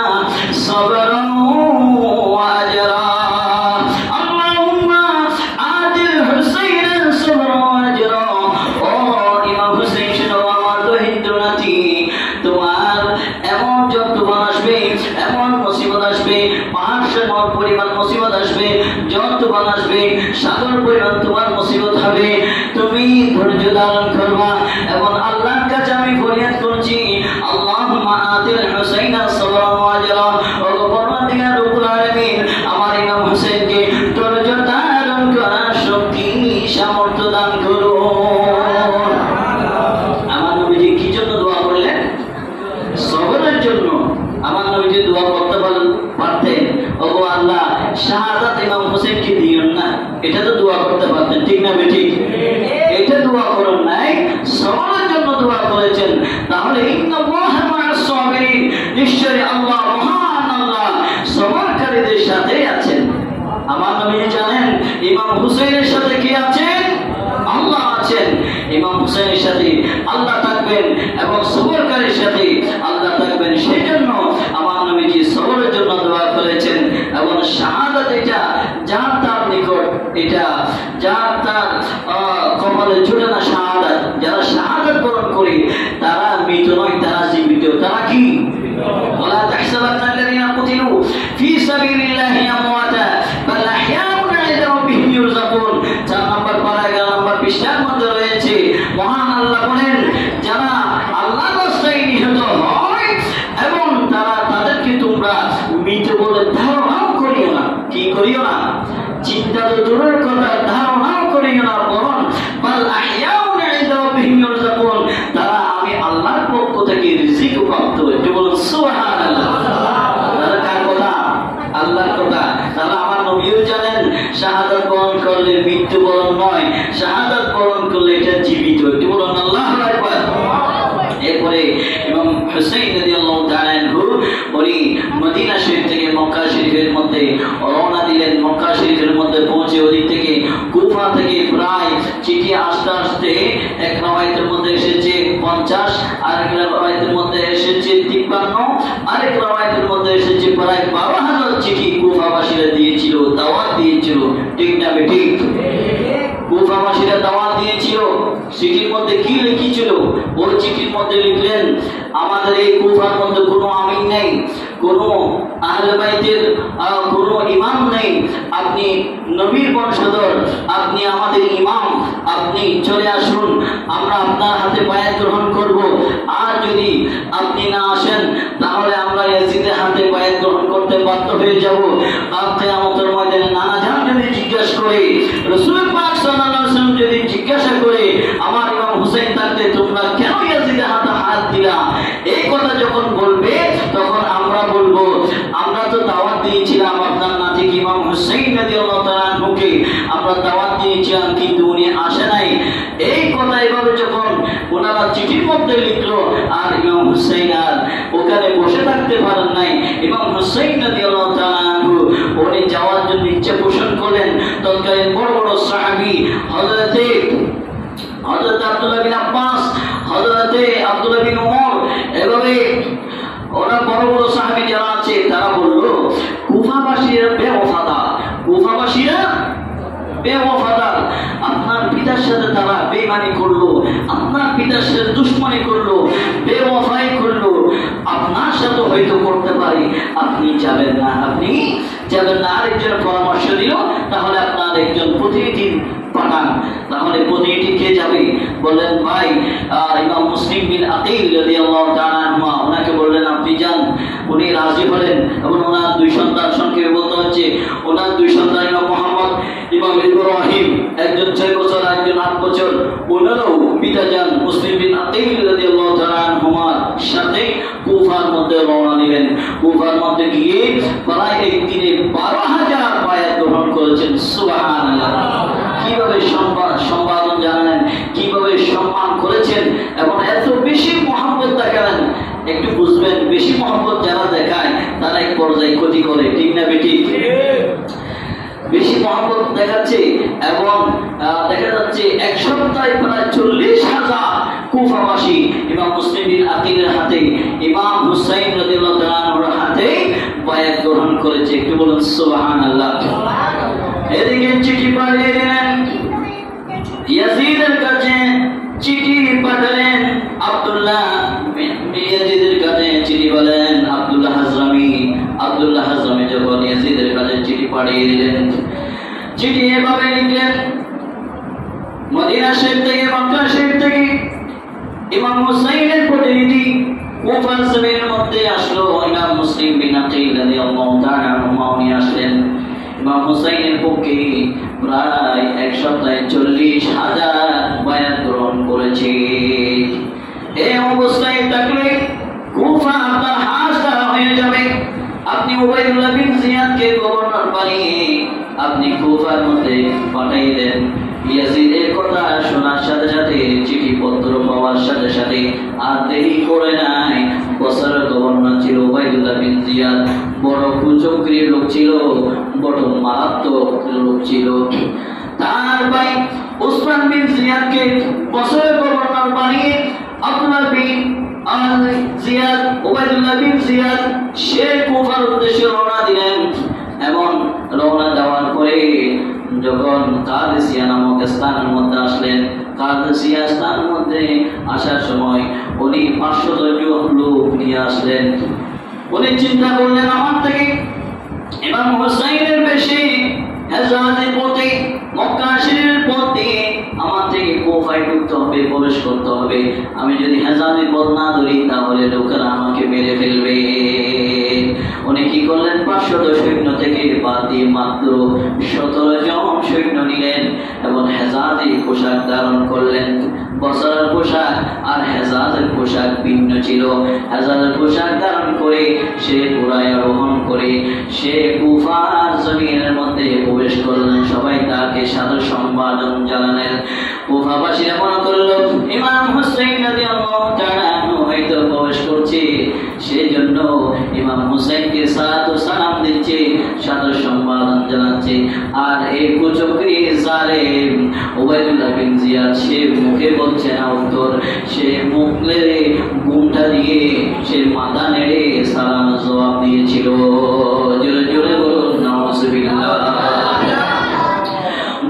সাবরান ওয়া আজরা, আল্লাহুম্মা আতিল হুসাইনা সাবরান ওয়া আজরা। ও ইমাম হুসাইন শুনো, আমার দহিন্দ্র নাতি, তোমার এমন যন্ত্রণা আসবে, এমন মুসিবত আসবে, পাহাড় সমান পরিমাণ মুসিবত আসবে, যন্ত্রণা আসবে, সাগর পরিমাণ তোমার মুসিবত হবে, তুমি ধৈর্য ধারণ করবা। এবং আল্লাহর কাছে আমি ফরিয়াদ করছি, আল্লাহুম্মা আতিল হুসাইনা সাবরান ওয়া আজরা। ও পরওয়ারদিগার রব্বুল আলামিন, আমার ইমাম হুসাইনকে ধৈর্য ধারণ করার শক্তি সামর্থ্য দান করো। আমার নবীজি কি জন্য দোয়া করলেন? সবরের জন্য। আমার নবীজি দোয়া করতে পারতেন, ওগো আল্লাহ শাহাদাত ইমাম হোসেনকে দিও না, এটা তো দোয়া করতে পারতেন, ঠিক না বেঠিক? এটা দোয়া করেন নাই, সবরের জন্য দোয়া করেছেন। তাহলে ইন্নাল্লাহা মা'আস সাবিরিন, নিশ্চয়ই আল্লাহ মহান, আল্লাহ সবরকারীদের সাথে আছেন। আমার নবীজি জানেন ইমাম হুসাইনের সাথে কে আছেন? আল্লাহ আছেন। ইমাম হুসাইনের সাথে আল্লাহ থাকবেন এবং সবরকারীর সাথে আল্লাহ থাকবেন। সেই জন্য আমার নবীজি সবরের জন্য দোয়া করেছেন। এবং শাহাদাত এটা যার তার নিকট, এটা যার তার কপালে জুটে না শাহাদাত। যারা শাহাদাত বরণ করে তারা মৃত নয়, তারা জীবিত। তারা কি? ওয়ালা তাহসাবান্না আল্লাযীনা কুতিলু ফী সাবিলিল্লাহি আমওয়াতা বাল আহইয়াউন ইনদা রাব্বিহিম ইউরযাকুন। 4 নম্বর পারা 11 নম্বর পৃষ্ঠার মধ্যে রয়েছে, মহান আল্লাহ বলেন, যারা আল্লাহর রাস্তায় নিহত হয় এবং তাদেরকে তোমরা মৃত বলে ধারণাও করিও না। কি করিও না? চিন্তা তো দূরের কথা, ধারণাও করিও না, বরং বাল আহইয়াউন ইনদা রাব্বিহিম ইউরযাকুন, তারা আমি আল্লাহর পক্ষ থেকে রিজিক প্রাপ্ত। একটু বলুন সুবহানাল্লাহ। তারা কার কথা? আল্লাহর কথা। তারা আমার নবীও জানেন শাহাদাত বরণ করলে মৃত্যু বরণ নয়, শাহাদাত বরণ করলে এটা জীবিত। একটু বলুন আল্লাহু আকবার। এরপরে ইমাম হুসাইন রাদিয়াল্লাহু তাআলা আনহু উনি মদিনা শরীফ থেকে মক্কা শরীফের মধ্যে রওনা দিলেন। মক্কা শরীফের মধ্যে পৌঁছে ওদিক থেকে কুফা থেকে প্রায় চিঠি আসতে আসতে এক রওয়ায়াতের মধ্যে এসেছে 50, আরেক রওয়ায়াতের মধ্যে এসেছে 53, আরেক রওয়ায়াতের মধ্যে এসেছে প্রায় 12,000 চিঠি কুফাবাসীরা দিয়েছিল, দাওয়াত দিয়েছিল। ঠিক না বেঠিক? কুফাবাসীরা দাওয়াত দিয়েছিল। চিঠির মধ্যে কি লিখেছিল? ওই চিঠির মধ্যে লিখলেন, আমাদের এই কুফার মধ্যে কোনো আমিন নেই, কোনো আহলে বাইতের কোনো ইমাম নেই। আপনি নবীর বংশধর, আপনি আমাদের ইমাম, আপনি চলে আসুন, আমরা আপনার হাতে বায়াত গ্রহণ করব। আর যদি আপনি না আসেন তাহলে আমরা ইয়াজিদের হাতে বায়াত গ্রহণ করতে বাধ্য হয়ে যাব। কিয়ামতের ময়দানে নানা জান যদি জিজ্ঞাসা করে, রাসূল পাক সাল্লাল্লাহু আলাইহি ওয়াসাল্লাম যদি জিজ্ঞাসা করে, আমার ইমাম হুসাইন থাকতে তোমরা কেন ইয়াজিদের হাতে হাত দিলা, এই কথা যখন বলবে তখন আমরা বলবো, আমরা তো দাওয়াত দিয়েছিলাম আপনার নাতি ইমাম হুসাইন রাদিয়াল্লাহু তাআলা আনহুকে, আমরা দাওয়াত দিয়েছিলাম কিন্তু উনি আসে নাই। এই কথা এভাবে যখন ওনারা চিঠির মধ্যে লিখলো, আর ইমাম হুসাইন আর ওখানে বসে থাকতে পারেন নাই। ইমাম হুসাইন রাদিয়াল্লাহু তাআলা আনহু উনি যাওয়ার জন্য ইচ্ছা পোষণ করলেন। তৎকালীন বড় বড় সাহাবী হযরত আব্দুল্লাহ বিন আব্বাস, হযরত আব্দুল্লাহ বিন ওমর, এভাবে ওরা বড় বড় সাহাবী যারা আছে তারা বলল, কুফাবাসীরা বেওফাদার, কুফাবাসীরা বেওফাদার, আপনার পিতার সাথে তারা বেঈমানি করলো, আপনার পিতার সাথে দুশমনি করলো, বেওফাই করলো, আপনার সাথে হয়তো করতে পারে, আপনি যাবেন না, আপনি যাবেন না। আরেকজন পরামর্শ দিল, তাহলে আপনার একজন প্রতিনিধি পাঠান। তাহলে প্রতিনিধি কে যাবে? বললেন ভাই ইমাম মুসলিম বিন আকিল রাদিয়াল্লাহু তাআলা আনহু, ওনাকে বললেন আপনি যান। উনি রাজি হলেন এবং ওনার 2 সন্তান, সংক্ষেপে বলতে হচ্ছে ওনার 2 সন্তান ইমাম মুহাম্মদ, ইমাম ইব্রাহিম, একজন 6 বছর, একজন 8 বছর, ওনারাও পিতা যান মুসলিম বিন আকিল রাদিয়াল্লাহু তাআলা আনহুমার সাথে কুফার মধ্যে রওনা দিলেন। কুফার মধ্যে গিয়ে প্রায় একদিনে 12,000 বায়াত গ্রহণ করেছেন। সুবহানাল্লাহ। কিভাবে সম্পাদন জানেন, কিভাবে সম্মান করেছেন এবং এত বেশি মহব্বত দেখালেন। একটু বুঝবেন, বেশি মহব্বত যারা দেখায় তারা এক পর্যায়ে ক্ষতি করে। ঠিক না বেঠিক? বেশি মহব্বত দেখাচ্ছে এবং দেখা যাচ্ছে এক সপ্তাহে প্রায় 40,000 কুফাবাসী ইমাম মুসলিম বিন আকিলের হাতে, ইমাম হুসাইন রাদিয়াল্লাহু তাআলা আনহুর হাতে বায়াত গ্রহণ করেছে। একটু বলুন সুবহানাল্লাহ। এদিকে চিঠি পাঠিয়ে দিলেন ইয়াজিদের কাছে, চিঠি পাঠালেন আব্দুল্লাহ ইয়াজিদের কাছে চিঠি বলেন আব্দুল্লাহ হাজরামি যখন ইয়াজিদের কাছে চিঠি পাঠিয়ে দিলেন, চিঠি এভাবে লিখলেন, মদিনা শরীফ থেকে মক্কা শরীফ থেকে ইমাম হুসাইনের প্রতিনিধি কুফার জমিনের মধ্যে আসলো। ইমাম মুসলিম বিন আকিল রাদিয়াল্লাহু তাআলা আনহু নিয়ে আসলেন। ইমাম হুসাইনের পক্ষে প্রায় এক সপ্তাহে 40,000 বায়াত গ্রহণ করেছে। এই অবস্থায় থাকলে কুফা আপনার হাসদার হয়ে যাবে। আপনি উবাইদুল্লাহ বিন জিয়াদকে গভর্নর বানিয়ে আপনি কুফার মধ্যে পাঠাইলেন। ইয়াজিদের কথা শোনার সাথে সাথে, চিঠি পত্র পাওয়ার সাথে সাথে আর দেরি করে নাই, বছরের গভর্নর ছিল উবাইদুল্লাহ বিন জিয়াদ। বড় কুচক্রী লোক ছিল, বড় মারাত্মক লোক ছিল। তার ভাই উসমান বিন জিয়াদকে বছরের গভর্নর বানিয়ে আব্দুল্লাহ বিন জিয়াদ, উবাইদুল্লাহ বিন জিয়াদ সে কুফার উদ্দেশ্যে রওনা দিলেন। এবং রওনা দেওয়ার পরে যখন কাদেসিয়া নামক স্থানের মধ্যে আসলেন, কাদেসিয়া স্থানের মধ্যে আসার সময় উনি 500 লোক নিয়ে আসলেন। উনি চিন্তা করলেন আমার থেকে ইমাম হুসাইনের বেশি হেজাজের পথে, মক্কা শরীফের পথ দিয়ে আমার থেকে কুফায় ঢুকতে হবে, প্রবেশ করতে হবে। আমি যদি হেজাজের পথ না ধরি তাহলে লোকেরা আমাকে মেরে ফেলবে। উনি কি করলেন, 500 সৈন্য থেকে বাদ দিয়ে মাত্র 17 জন সৈন্য নিলেন এবং হেজাজে পোশাক ধারণ করলেন। বছরের পোশাক আর হেজাজের পোশাক ভিন্ন ছিল। হেজাজের পোশাক ধারণ করে সে ঘোড়ায় আরোহণ করে সে কুফার জমিনের মধ্যে প্রবেশ করলেন। সবাই তাকে সাদর সম্ভাষণ জানালেন। কুফাবাসীরা মনে করল ইমাম হুসাইন রাদিয়াল্লাহু তাআলা আনহু হয়তো প্রবেশ করছে, সেই জন্য ইমাম হুসাইনকে সালাম দিচ্ছে, সাদর সম্ভাষণ জানাচ্ছে। আর এই কুচক্রী জালেম উবাইদুল্লাহ বিন জিয়াদ সে মুখে বলছে না উত্তর, সে মুখ নেড়ে ঘুমটা দিয়ে সে মাথা নেড়ে সালাম জবাব দিয়েছিল। জোরে জোরে বলুন নাউজুবিল্লাহ।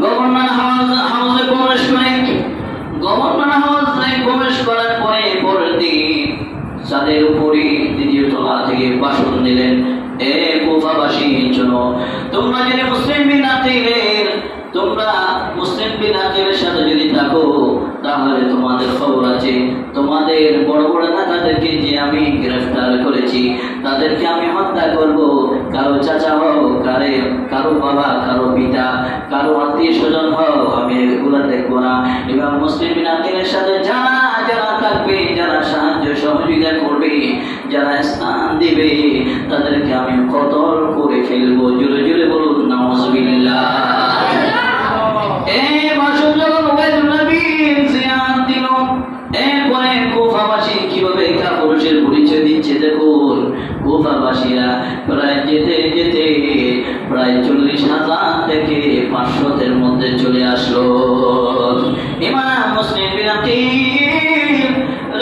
গভর্নর হাউসে প্রবেশ করে, গভর্নর হাউসে প্রবেশ করার পরে পরের দিন তাদের উপরে দ্বিতীয় তলা থেকে ভাষণ দিলেন, এ কুফাবাসী শোনো, তোমরা যদি মুসলিম বিন আকিলের, তোমরা মুসলিম বিন আকিলের সাথে যদি থাকো তাহলে তোমাদের খবর আছে, তোমাদের বড় বড় নেতাদেরকে যে আমি গ্রেফতার করেছি তাদেরকে আমি হত্যা করব। কারো চাচা হও, কারো বাবা, কারো পিতা, কারো আত্মীয় স্বজন হও, আমি এগুলো দেখবো না। এবং মুসলিম বিন আকিলের সাথে যারা যারা থাকবে, যারা সাহায্য সহযোগিতা করবে, যারা স্থান দিবে, তাদেরকে আমি কতল করে ফেলবো। জোরে জোরে বলুন নাউজুবিল্লাহ। এই ভাষণ যখন উবাইদুল্লাহ বিন জিয়াদ দিল, এরপরে কুফাবাসী কিভাবে কাপুরুষের পরিচয় দিচ্ছে দেখুন। কুফাবাসীরা প্রায় যেতে যেতে প্রায় 40,000 থেকে 500-এর মধ্যে চলে আসলো। ইমাম মুসলিম বিন আকিল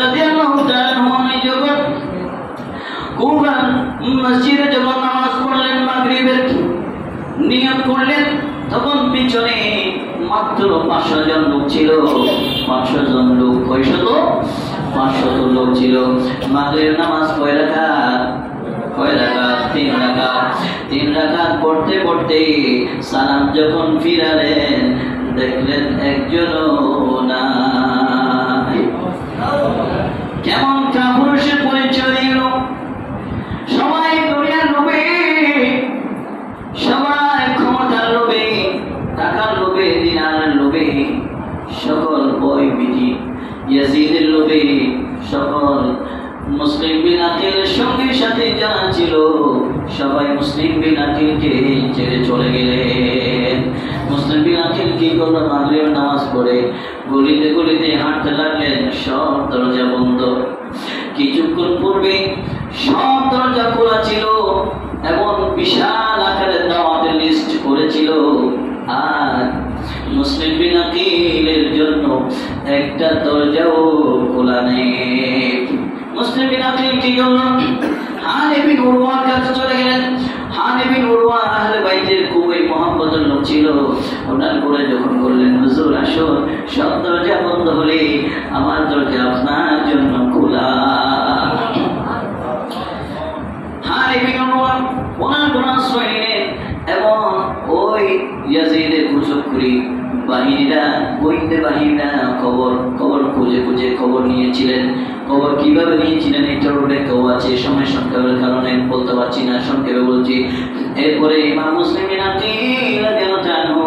রাদিয়াল্লাহু তাআলা আনহু যখন কুফার মসজিদে যখন নামাজ পড়লেন, মাগরিবের নিয়ত করলেন, তখন পিছনে মাত্র 500 জন লোক ছিল। 500 জন লোক, কয়শত? 500 লোক ছিল। মাগরিবের নামাজ কয় রাকাত? 3 রাকাত পড়তে পড়তে সালাম যখন ফিরালেন দেখলেন একজনও নাই। কেমন কাপুরুষের পরিচয় দিল। সবাই দুনিয়ার লোভে, সবাই ক্ষমতার লোভে, টাকার লোভে, দিনারের লোভে, সকল বই বিধি ইয়াজিদের লোভে, সকল মুসলিম বিন আকিলের সঙ্গে সাথে যারা ছিল সবাই মুসলিম বিন আকিলকে ছেড়ে চলে গেলেন। মুসলিম বিন আকিল কি করলো, মাগরিবের নামাজ পড়ে গলিতে গলিতে হাঁটতে লাগলেন। সব দরজা বন্ধ। কিছুক্ষণ পূর্বে সব দরজা খোলা ছিল এবং বিশাল আকারে দাওয়াতের লিস্ট করেছিল আর মুসলিম বিন আকিলের জন্য একটা দরজাও খোলা নেই। মুসলিম বিন আকিল কি করল? হানিফ বিন উরওয়ার কাছে চলে গেলেন। হানিফ বিন উরওয়া আহলে বাইতের খুবই মহব্বতের লোক ছিল। ওনার করে যখন বললেন, হুজুর আসুন, সব দরজা বন্ধ হলে আমার দরজা আপনার জন্য খোলা। হানিফ বিন উরওয়া ওনার কোন আশ্রয় নিলেন এবং ওই ইয়াজিদের কুচক্রী বাহিনীরা, গোয়েন্দা বাহিনীরা খবর খুঁজে খবর নিয়েছিলেন। খবর কিভাবে নিয়েছিলেন এটার উল্লেখও আছে, সময় সংক্ষেপের কারণে বলতে পারছি না, সংক্ষেপে বলছি। এরপরে ইমাম মুসলিম বিন আকিল রাদিয়াল্লাহু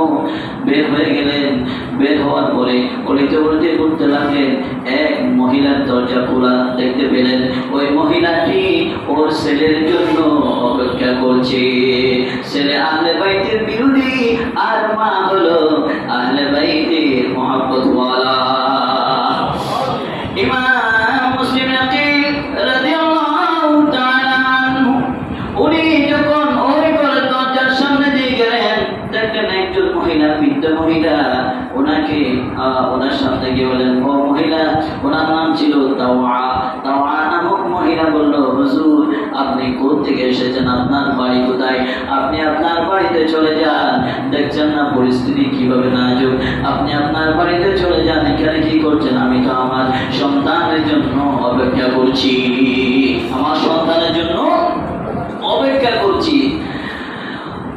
বের হয়ে গেলেন। বের হওয়ার পরে অলিতে অলিতে ঘুরতে লাগলেন। এক মহিলার দরজা খোলা দেখতে পেলেন। ওই মহিলাটি ওর ছেলের জন্য অপেক্ষা করছে। ছেলে আহলে বাইতের বিরোধী আর মা হলো আহলে বাইতের মহব্বতওয়ালা। ইমাম মুসলিম আকিল রাদিয়াল্লাহু তাআলা আনহু উনি যখন ওই ঘরের দরজার সামনে দিয়ে গেলেন, দেখলেন একজন মহিলা, বৃদ্ধ মহিলা, ওনাকে ওনার সামনে গিয়ে বলেন, ও মহিলা, ওনার নাম ছিল তাওয়া। তাওয়া নামক মহিলা বলল, হুজুর আপনি কোথা থেকে এসেছেন? আপনার বাড়ি কোথায়? আপনি আপনার বাড়িতে চলে যান। দেখছেন না পরিস্থিতি কিভাবে নাজুক? আপনি আপনার বাড়িতে চলে যান। এখানে কি করছেন? আমি তো আমার সন্তানের জন্য অপেক্ষা করছি, আমার সন্তানের জন্য অপেক্ষা করছি।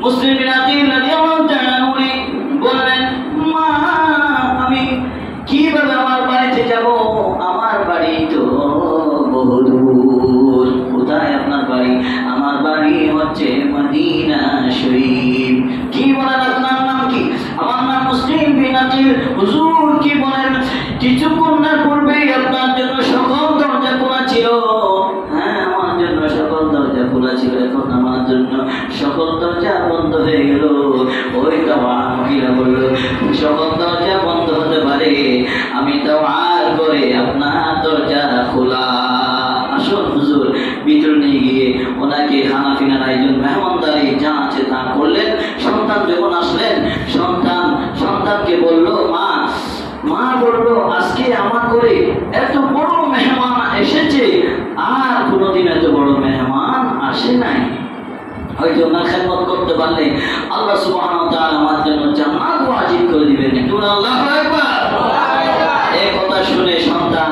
মুসলিম বিন আকিল রাদিয়াল্লাহু তাআলা বললেন, মা আমি কিভাবে আমার বাড়িতে যাব? আমার বাড়ি তো বহুদূর। কোথায় আপনার বাড়ি? আমার বাড়ি হচ্ছে মদিনা শরীফ। কি বলেন? আপনার নাম কি? আমার নাম মুসলিম বিন আকিল। হুজুর কি বলেন? কিছুক্ষণ না পূর্বেই আপনার জন্য সকল দরজা খোলা ছিল। হ্যাঁ, আমার জন্য সকল দরজা খোলা ছিল, এখন আমার জন্য সকল দরজা বন্ধ হয়ে গেল। ওই তাওয়া মহিলা বলল, সকল দরজা বন্ধ হতে পারে, আমি তাওয়ার করে আপনার দরজা খোলা। আসুন হুজুর, ভিতর নিয়ে গিয়ে ওনাকে খানাপিনার আয়োজন, মেহমানদারি যা আছে তা করলেন। সন্তান যখন আসলেন, সন্তানকে বলল, মা বলল, আজকে আমার করে এত বড় মেহমান এসেছে, আর কোনোদিন এত বড় মেহমান আসে নাই। হয়তো ওনার খেদমত করতে পারলে আল্লাহ সুবহানাহু ওয়া তাআলা আমার জন্য জান্নাত ওয়াজিব করে দিবেন। আল্লাহু আকবার। এই কথা শুনে সন্তান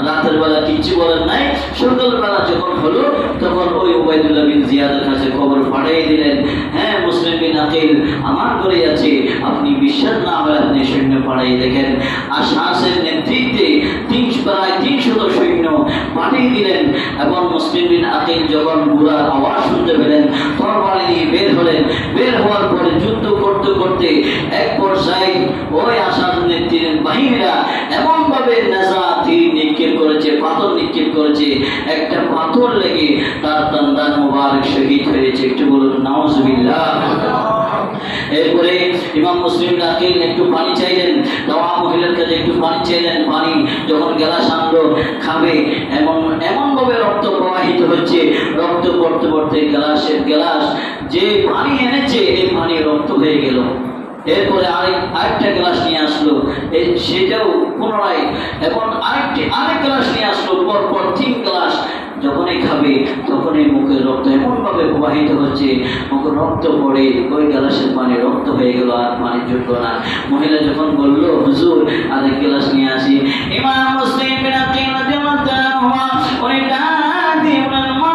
রাতের বেলা কিছু বলেন নাই। সকালবেলা যখন হলো তখন ওই উবাইদুল্লাহ বিন জিয়াদের কাছে খবর পাঠিয়ে দিলেন, হ্যাঁ মুসলিম বিন আকিল আমার ঘরে আছে, আপনি বিশ্বাস না হয় আপনি সৈন্য পাঠিয়ে দেখেন। আশাসের নেতৃত্বে প্রায় 300 সৈন্য পাঠিয়ে দিলেন এবং মুসলিম বিন আকিল যখন ঘোড়ার আওয়াজ শুনতে পেলেন, তরবারি নিয়ে বের হলেন। বের হওয়ার পরে যুদ্ধ করতে করতে এক পর্যায়ে ওই আশাস নেতৃত্বের বাহিনীরা এমন ভাবে নেজা তীর নিক্ষেপ করেছে, পাথর নিক্ষেপ করেছে, একটা পাথর লেগে তার দান্দান মুবারক শহীদ হয়েছে। একটু বলুন নাউজুবিল্লাহ। এরপরে ইমাম মুসলিম আকিল একটু পানি চাইলেন, তাওয়া মহিলার কাছে একটু পানি চাইলেন। পানি যখন গ্লাস আনলো খাবে, এমন ভাবে রক্ত প্রবাহিত হচ্ছে, রক্ত পড়তে পড়তে গ্লাস যে পানি এনেছে এই পানি রক্ত হয়ে গেল। এরপরে আরেকটা গ্লাস নিয়ে আসলো, সেটাও পুনরায়, এবং আরেক গ্লাস নিয়ে আসলো, পরপর 3 গ্লাস। যখনই খাবে তখনই মুখের রক্ত এমন ভাবে প্রবাহিত হচ্ছে, মুখে রক্ত পড়ে ওই গ্লাসের পানি রক্ত হয়ে গেল, আর পানি জুটলো না। মহিলা যখন বলল, হুজুর আরেক গ্লাস নিয়ে আসি, ইমাম মুসলিম বিন আকিল রাদিয়াল্লাহু তাআলা ওই ডাক দিয়ে বললেন, মা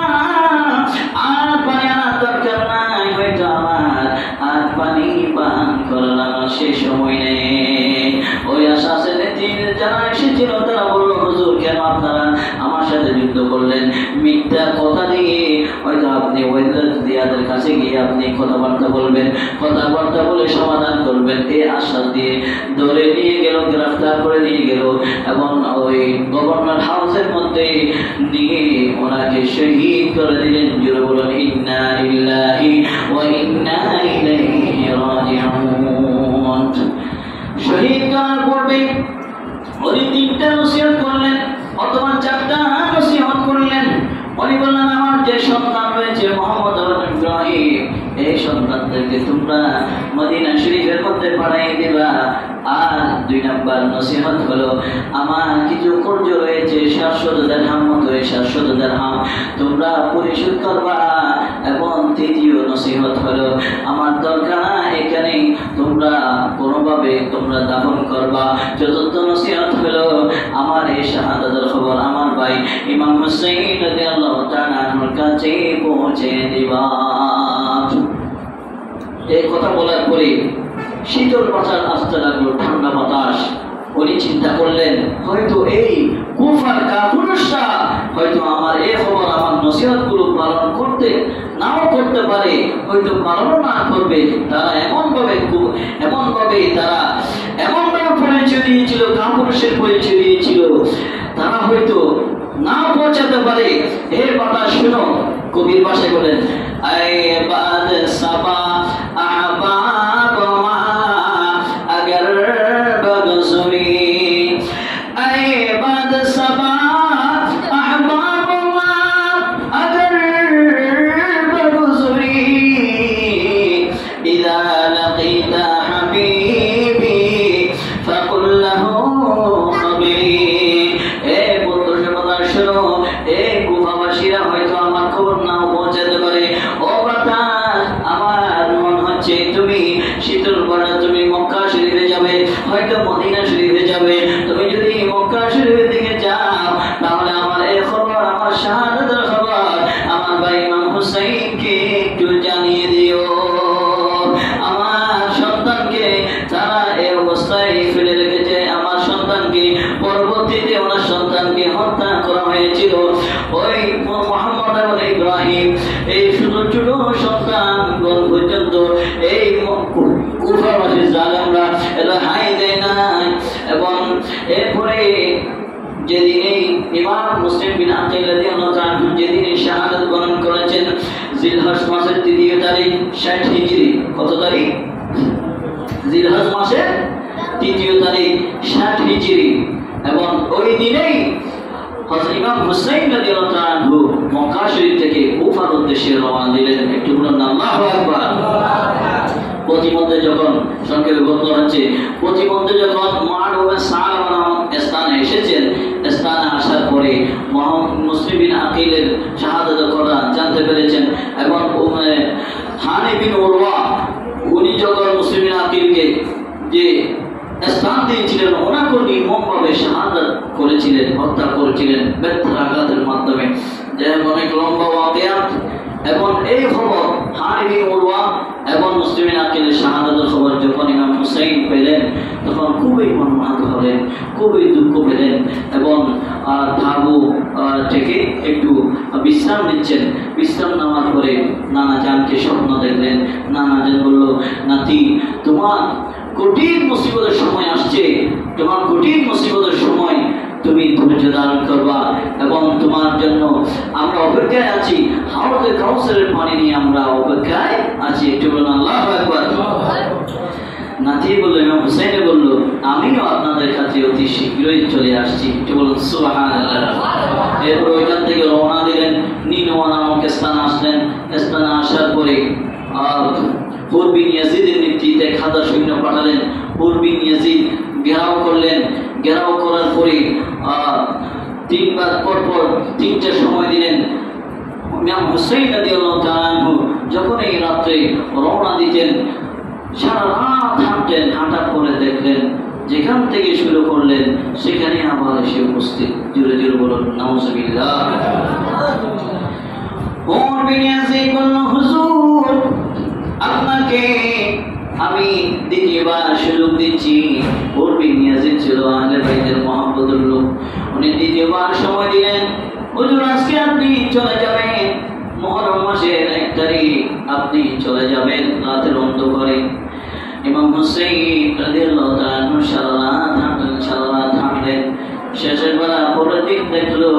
আর পানি আনার দরকার নাই, হয়তো আমার আর পানি পান করার সে সময় নেই। ওই আশাসের নেতৃত্বে যারা এসেছিল তারা বলল, হুজুর কেন আপনারা আমার সাথে যুদ্ধ করলেন? মিথ্যা কথা দিয়ে হয়তো আপনি ওয়াইদের কাছে গিয়ে আপনি কথাবার্তা বলবেন, কথাবার্তা বলে সমাধান করবেন, এই আশ্বাস দিয়ে ধরে নিয়ে গেল, গ্রেফতার করে নিয়ে গেল এবং ওই গভর্নর হাউসের মধ্যে নিয়ে ওনাকে শহীদ করে দিলেন। জোরে বলুন ইন্না লিল্লাহি ওয়া ইন্না ইলাইহি রাজিউন। শহীদ করার পূর্বে উনি 3টা নসিহত করলেন অথবা 4টা নসিহত করলেন। উনি বললেন, আমার যে সন্তান রয়েছে মোহাম্মদ ইব্রাহিম, এই সন্তানদেরকে তোমরা মদিনা শরীফের মধ্যে পাঠাই দিবা। আর 2 নাম্বার নসিহত হলো আমার কিছু কর্জ রয়েছে 700 দিরহাম মতো, 700 দিরহাম তোমরা পরিশোধ করবা। এবং 3য় নসিহত হলো আমার দরকার এখানে তোমরা কোনোভাবে তোমরা দাফন করবা। 4র্থ নসিহত হলো আমার এই শাহাদাতের খবর আমার ভাই ইমাম হুসাইন রাদিয়াল্লাহু তাআলা আনহুর কাছে পৌঁছে দিবা। এই কথা বলার পরে শীতল বাতাস আসতে লাগলো, ঠান্ডা বাতাস। উনি চিন্তা করলেন হয়তো এই কুফার কাফিররা হয়তো আমার এই খবর আমার নসিহতগুলো পালন করতে নাও করতে পারে, হয়তো পালন না করবে। তারা এমনভাবে পরিচয় দিয়েছিল, কাপুরুষের পরিচয় দিয়েছিল, তারা হয়তো না পৌঁছাতে পারে। হে বাতাস শুনো, কবির ভাষায় বলেন আইবাদ সাবা আহবাব মা আগার বগসুরি, আইবাদ সাবা আহবাব মা আগার বগসুরি, ইযা লাকিতা হাবিবি ফাকুল লাহু কবরি। এ বন্ধুরা বাতাস শুনো, এ কুফাবাসীরা হয়তো আমার খবর নাও পৌঁছাতে পারে। ও বাতাস, আমার মন হচ্ছে তুমি শীতল বাড়া, তুমি মক্কা শরীফে যাবে, হয়তো মদিনা শরীফে যাবে। তুমি যদি মক্কা শরীফের দিকে যাও তাহলে আমার এই খবর, আমার শাহাদাতের খবর আমার ভাই ইমাম হুসাইনকে একটু জানিয়ে দিও। আমার সন্তানকে তারা এই অবস্থায় ফেলে রেখেছে, আমার সন্তানকে পরবর্তীতে ওনার সন্তানকে হত্যা করা হয়েছিল। ওই মুহাম্মদ এবং ইব্রাহিম এই ছোট ছোট সন্তানগণ পর্যন্ত এই কুফারবাসী জালেমরা এরা হাই দেয় নাই। এবং এরপরে যেদিন এই ইমাম মুসলিম বিন আকিল রাদিয়াল্লাহু তাআলা যেদিন শাহাদাত বরণ করেছেন জিলহজ মাসের 3 তারিখ 60 হিজরি। কত তারিখ? জিলহজ মাসের 3 তারিখ 60 হিজরি। এবং ওই দিনেই হযরত ইমাম হুসাইন রাদিয়াল্লাহু তাআলা আনহু মক্কা শরীফ থেকে কুফার উদ্দেশ্যে রওনা দিলেন। একটু বলুন আল্লাহু আকবার। প্রতিমধ্যে যখন সংক্ষেপে বলতে হচ্ছে, প্রতিমধ্যে যখন মুআদ সালামা নামক স্থানে এসেছেন, স্থানে আসার পরে মুসলিম বিন আকিলের শাহাদাতের কথা জানতে পেরেছেন। এবং হানি বিন উরওয়া উনি যখন মুসলিম বিন আকিলকে যে স্থান দিয়েছিলেন ওনাকে নির্মমভাবে শাহাদাত করেছিলেন, হত্যা করেছিলেন ব্যথার আঘাতের মাধ্যমে, যেমন অনেক লম্বা ওয়াকিয়াত। এবং এই খবর হানি বিন উরওয়া এবং মুসলিম বিন আকিলের শাহাদাতের খবর যখন ইমাম হুসাইন পেলেন তখন খুবই মর্মাহত হলেন, খুবই দুঃখ পেলেন। এবং তাবু থেকে একটু বিশ্রাম নিচ্ছেন। বিশ্রাম নেওয়ার পরে নানা জানকে স্বপ্ন দেখলেন। নানা জান বলল, নাতি তোমার কঠিন মুসিবতের সময় আসছে, তোমার কঠিন মুসিবতের সময় তুমি ধৈর্য ধারণ করবা এবং তোমার জন্য আমরা অপেক্ষায় আছি। হাওড়ে কাউসারের পানি নিয়ে আমরা অপেক্ষায় আছি। একটু বলুন আল্লাহু আকবার। নাতি বলল, ইমাম হুসাইন বলল, আমিও আপনাদের কাছে অতি শীঘ্রই চলে আসছি। একটু বলুন সুবহানাল্লাহ। এরপর ওইখান থেকে রওনা দিলেন, নিনওয়া নামক স্থানে আসলেন। স্থানে আসার পরে হুর বিন ইয়াজিদের নেতৃত্বে খাদা সৈন্য পাঠালেন। হুর বিন ইয়াজিদ ঘেরাও করলেন। ঘেরাও করার পরে 3বার পর 3টা সময় দিলেন। ইমাম হুসাইন রাদিয়াল্লাহু তাআলা আনহু যখন এই রাত্রে রওনা দিতেন সারা রাত হাঁটতেন। হাঁটার পরে দেখলেন যেখান থেকে শুরু করলেন সেখানে আবার এসে উপস্থিত। জোরে জোরে বলুন নাউজুবিল্লাহ। হুর বিন ইয়াজিদ বলল, হুজুর আপনাকে আমি দ্বিতীয়বার সুযোগ দিচ্ছি। হুর বিন ইয়াজিদ ছিল আহলে বাইতের মহব্বতের লোক। উনি দ্বিতীয়বার সময় দিলেন, হুজুর আজকে আপনি চলে যাবেন, মুহররম মাসের 1 তারিখ আপনি চলে যাবেন রাতের অন্ধকারে। ইমাম হুসাইন রাদিয়াল্লাহু তাআলা আনহু সারা রাত হাঁটলেন। শেষের বেলা পরের দিন দেখলো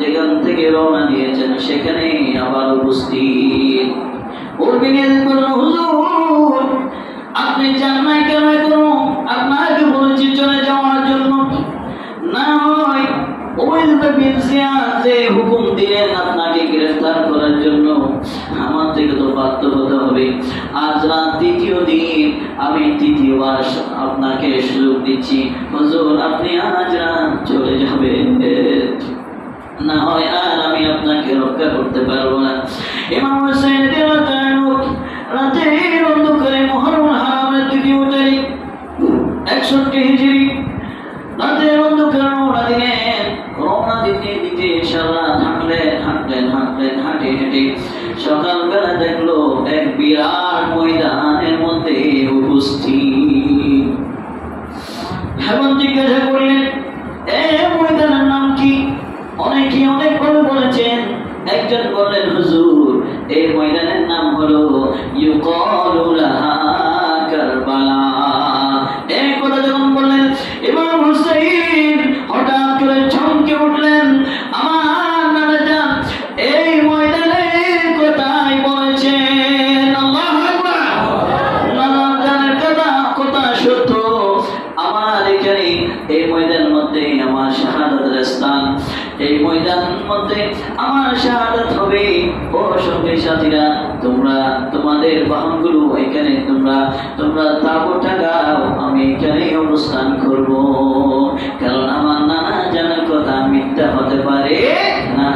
যেখান থেকে রওনা দিয়েছেন সেখানে আবার উপস্থিত। হুর বিন ইয়াজিদ বলল, হুজুর আপনি চান নাই কেন? করুন, আপনাকে বলেছি চলে যাওয়ার জন্য। না হয় হুকুম দিলেন আপনাকে গ্রেফতার করার জন্য, আমার থেকে তো বাধ্য হতে হবে। হবে। আজ রাত তৃতীয় দিন, আমি তৃতীয়বার আপনাকে সুযোগ দিচ্ছি, হুজুর আপনি আজ রাত চলে যাবেন, না হয় আর আমি আপনাকে রক্ষা করতে পারবো না। ইমাম হোসেন রাতের অন্ধকারে মুহররম হারামের তৃতীয় তারিখ 61 হিজরি রাতের অন্ধকারে রওনা দিতে সারা হাঁটলেন হাঁটে সকালবেলা দেখলো এক বিরাট ময়দানের মধ্যে উপস্থিত। এখন জিজ্ঞাসা করলেন এই ময়দানের নাম কি? অনেকে অনেক ভাবে বলেছেন। একজন বললেন হুজুর এই ময়দানের নাম হলো ইউকালু লাহা কারবালা। এই কথা যখন বললেন ইমাম হুসাইন হঠাৎ করে চমকে উঠলেন, আমার নানা জান এই ময়দানের কথাই বলেছেন। আল্লাহু আকবার। নানা জানের কথা সত্য। আমার এখানে এই ময়দানের মধ্যে আমার শাহাদাতের স্থান, এই ময়দানের মধ্যে আমার শাহাদাত হবে। ও সঙ্গী সাথীরা, তোমরা তোমাদের বাহনগুলো এখানে তোমরা তাবুত টাকাও, আমি এখানে অবস্থান করব, কারণ আমার নানা জানার কথা মিথ্যা হতে পারে না,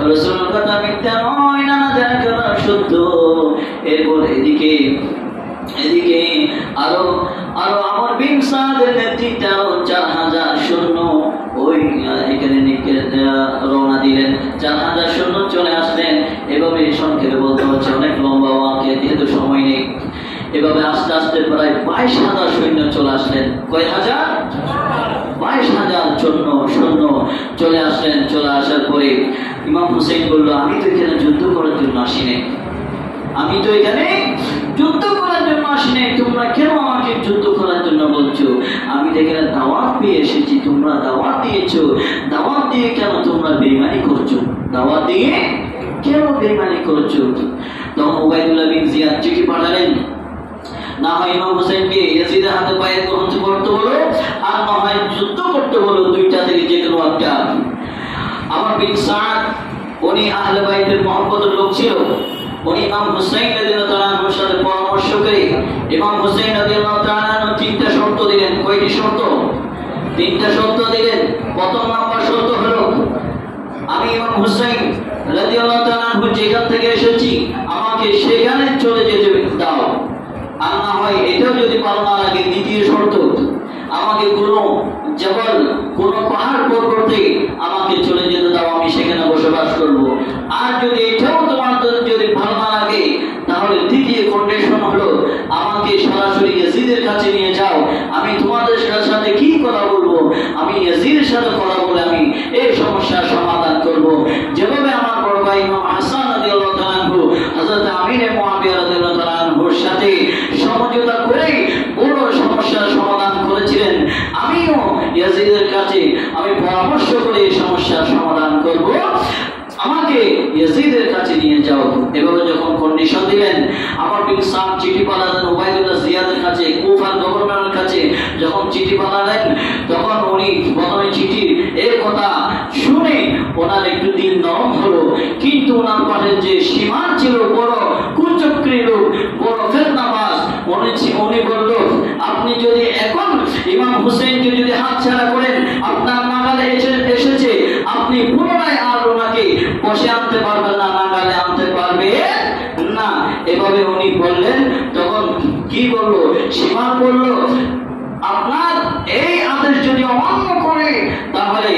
রাসূলের কথা মিথ্যা নয়, নানা জানার কথা সত্য। এরপর এদিকে আরো আমার বিন সাদের নেতৃত্বে 4000 সৈন্য ওই এখানে রওনা দিলেন। 4000 সৈন্য চলে আসলেন। এভাবে সংক্ষেপে বলতে হচ্ছে, অনেক লম্বা ওয়াকে যেহেতু সময় নেই। এভাবে আস্তে আস্তে প্রায় 22,000 সৈন্য চলে আসলেন। কয় হাজার? 22,000 সৈন্য চলে আসলেন। চলে আসার পরে ইমাম হুসাইন বলল, আমি তো এখানে যুদ্ধ করার জন্য আসি নাই, তোমরা কেন আমাকে যুদ্ধ করার জন্য বলছো? আমি তো এখানে দাওয়াত পেয়ে এসেছি, তোমরা দাওয়াত দিয়েছো, দাওয়াত দিয়ে কেন তোমরা বেঈমানি করছো? দাওয়াত দিয়ে কেন বেঈমানি করছো? তখন উবাইদুল্লাহ বিন জিয়াদ চিঠি পাঠালেন, না হয় ইমাম হুসাইনকে ইয়াজিদের হাতে পায়ে গ্রহণ করতে হলো, আর না হয় যুদ্ধ করতে হলো, দুইটা থেকে যে কোনো একটা। আমার বিন সাদ উনি আহলে বাইতের মহব্বতের লোক ছিল। উনি ইমাম হুসাইন রাদিয়াল্লাহু তাআলা আনহুর সাথে পরামর্শ করে ইমাম হুসাইন রাদিয়াল্লাহু তাআলা আনহু 3টা শর্ত দিলেন। কয়টি শর্ত? 3টা শর্ত দিলেন। প্রথম নাম্বার শর্ত হলো, আমি ইমাম হুসাইন রাদিয়াল্লাহু তাআলা আনহু যেখান থেকে এসেছি আমাকে সেখানে চলে যেতে দাও, আর না হয় এটাও যদি পারো না লাগে, দ্বিতীয় শর্ত, আমাকে কোনো পাহাড় পর্বতে আমাকে চলে যেতে দাও, আমি সেখানে বসবাস করব। আর যদি এটাও তোমাদের যদি ভালো না লাগে, তাহলে তৃতীয় কন্ডিশন হলো, আমাকে সরাসরি ইয়াজিদের কাছে নিয়ে যাও, আমি তোমাদের সাথে কি কথা বলবো, আমি ইয়াজিদের সাথে কথা বলে আমি এই সমস্যার সমাধান করব। যেভাবে আমার বড় ভাই ইমাম হাসান রাদিয়াল্লাহু তাআলা আনহু হযরত আমির মুআবিয়া রাদিয়াল্লাহু তাআলা আনহুর সাথে সমঝোতা করে বড় সমস্যার সমাধান করেছিলেন, আমিও ইয়াজিদের কাছে আমি পরামর্শ করে এই সমস্যার সমাধান করব, আমাকে ইয়াজিদের কাছে নিয়ে যাও। এভাবে যখন কন্ডিশন দিলেন, আমার বিন সাদ চিঠি পাঠালেন উবাইদুল্লাহ জিয়াদের কাছে, কুফার গভর্নরের কাছে যখন চিঠি পাঠালেন, তখন উনি প্রথমে চিঠির এর কথা শুনে ওনার একটু দিন নরম হলো, কিন্তু ওনার পাঠের যে সীমান ছিল, বড় কুচক্রী লোক, বড় ফিতনাবাজ, উনি বলল, আপনি যদি এখন ইমাম হুসাইনকে যদি হাতছাড়া করেন, আপনার নাগালে এসেছে, আপনি পুনরায় আর ওনাকে বসে আনতে পারবেন না, নাগালে আনতে পারবে না। এভাবে উনি বললেন। তখন কি বললো? সীমান বলল, আপনার এই আদেশ যদি অমান্য করে, তাহলে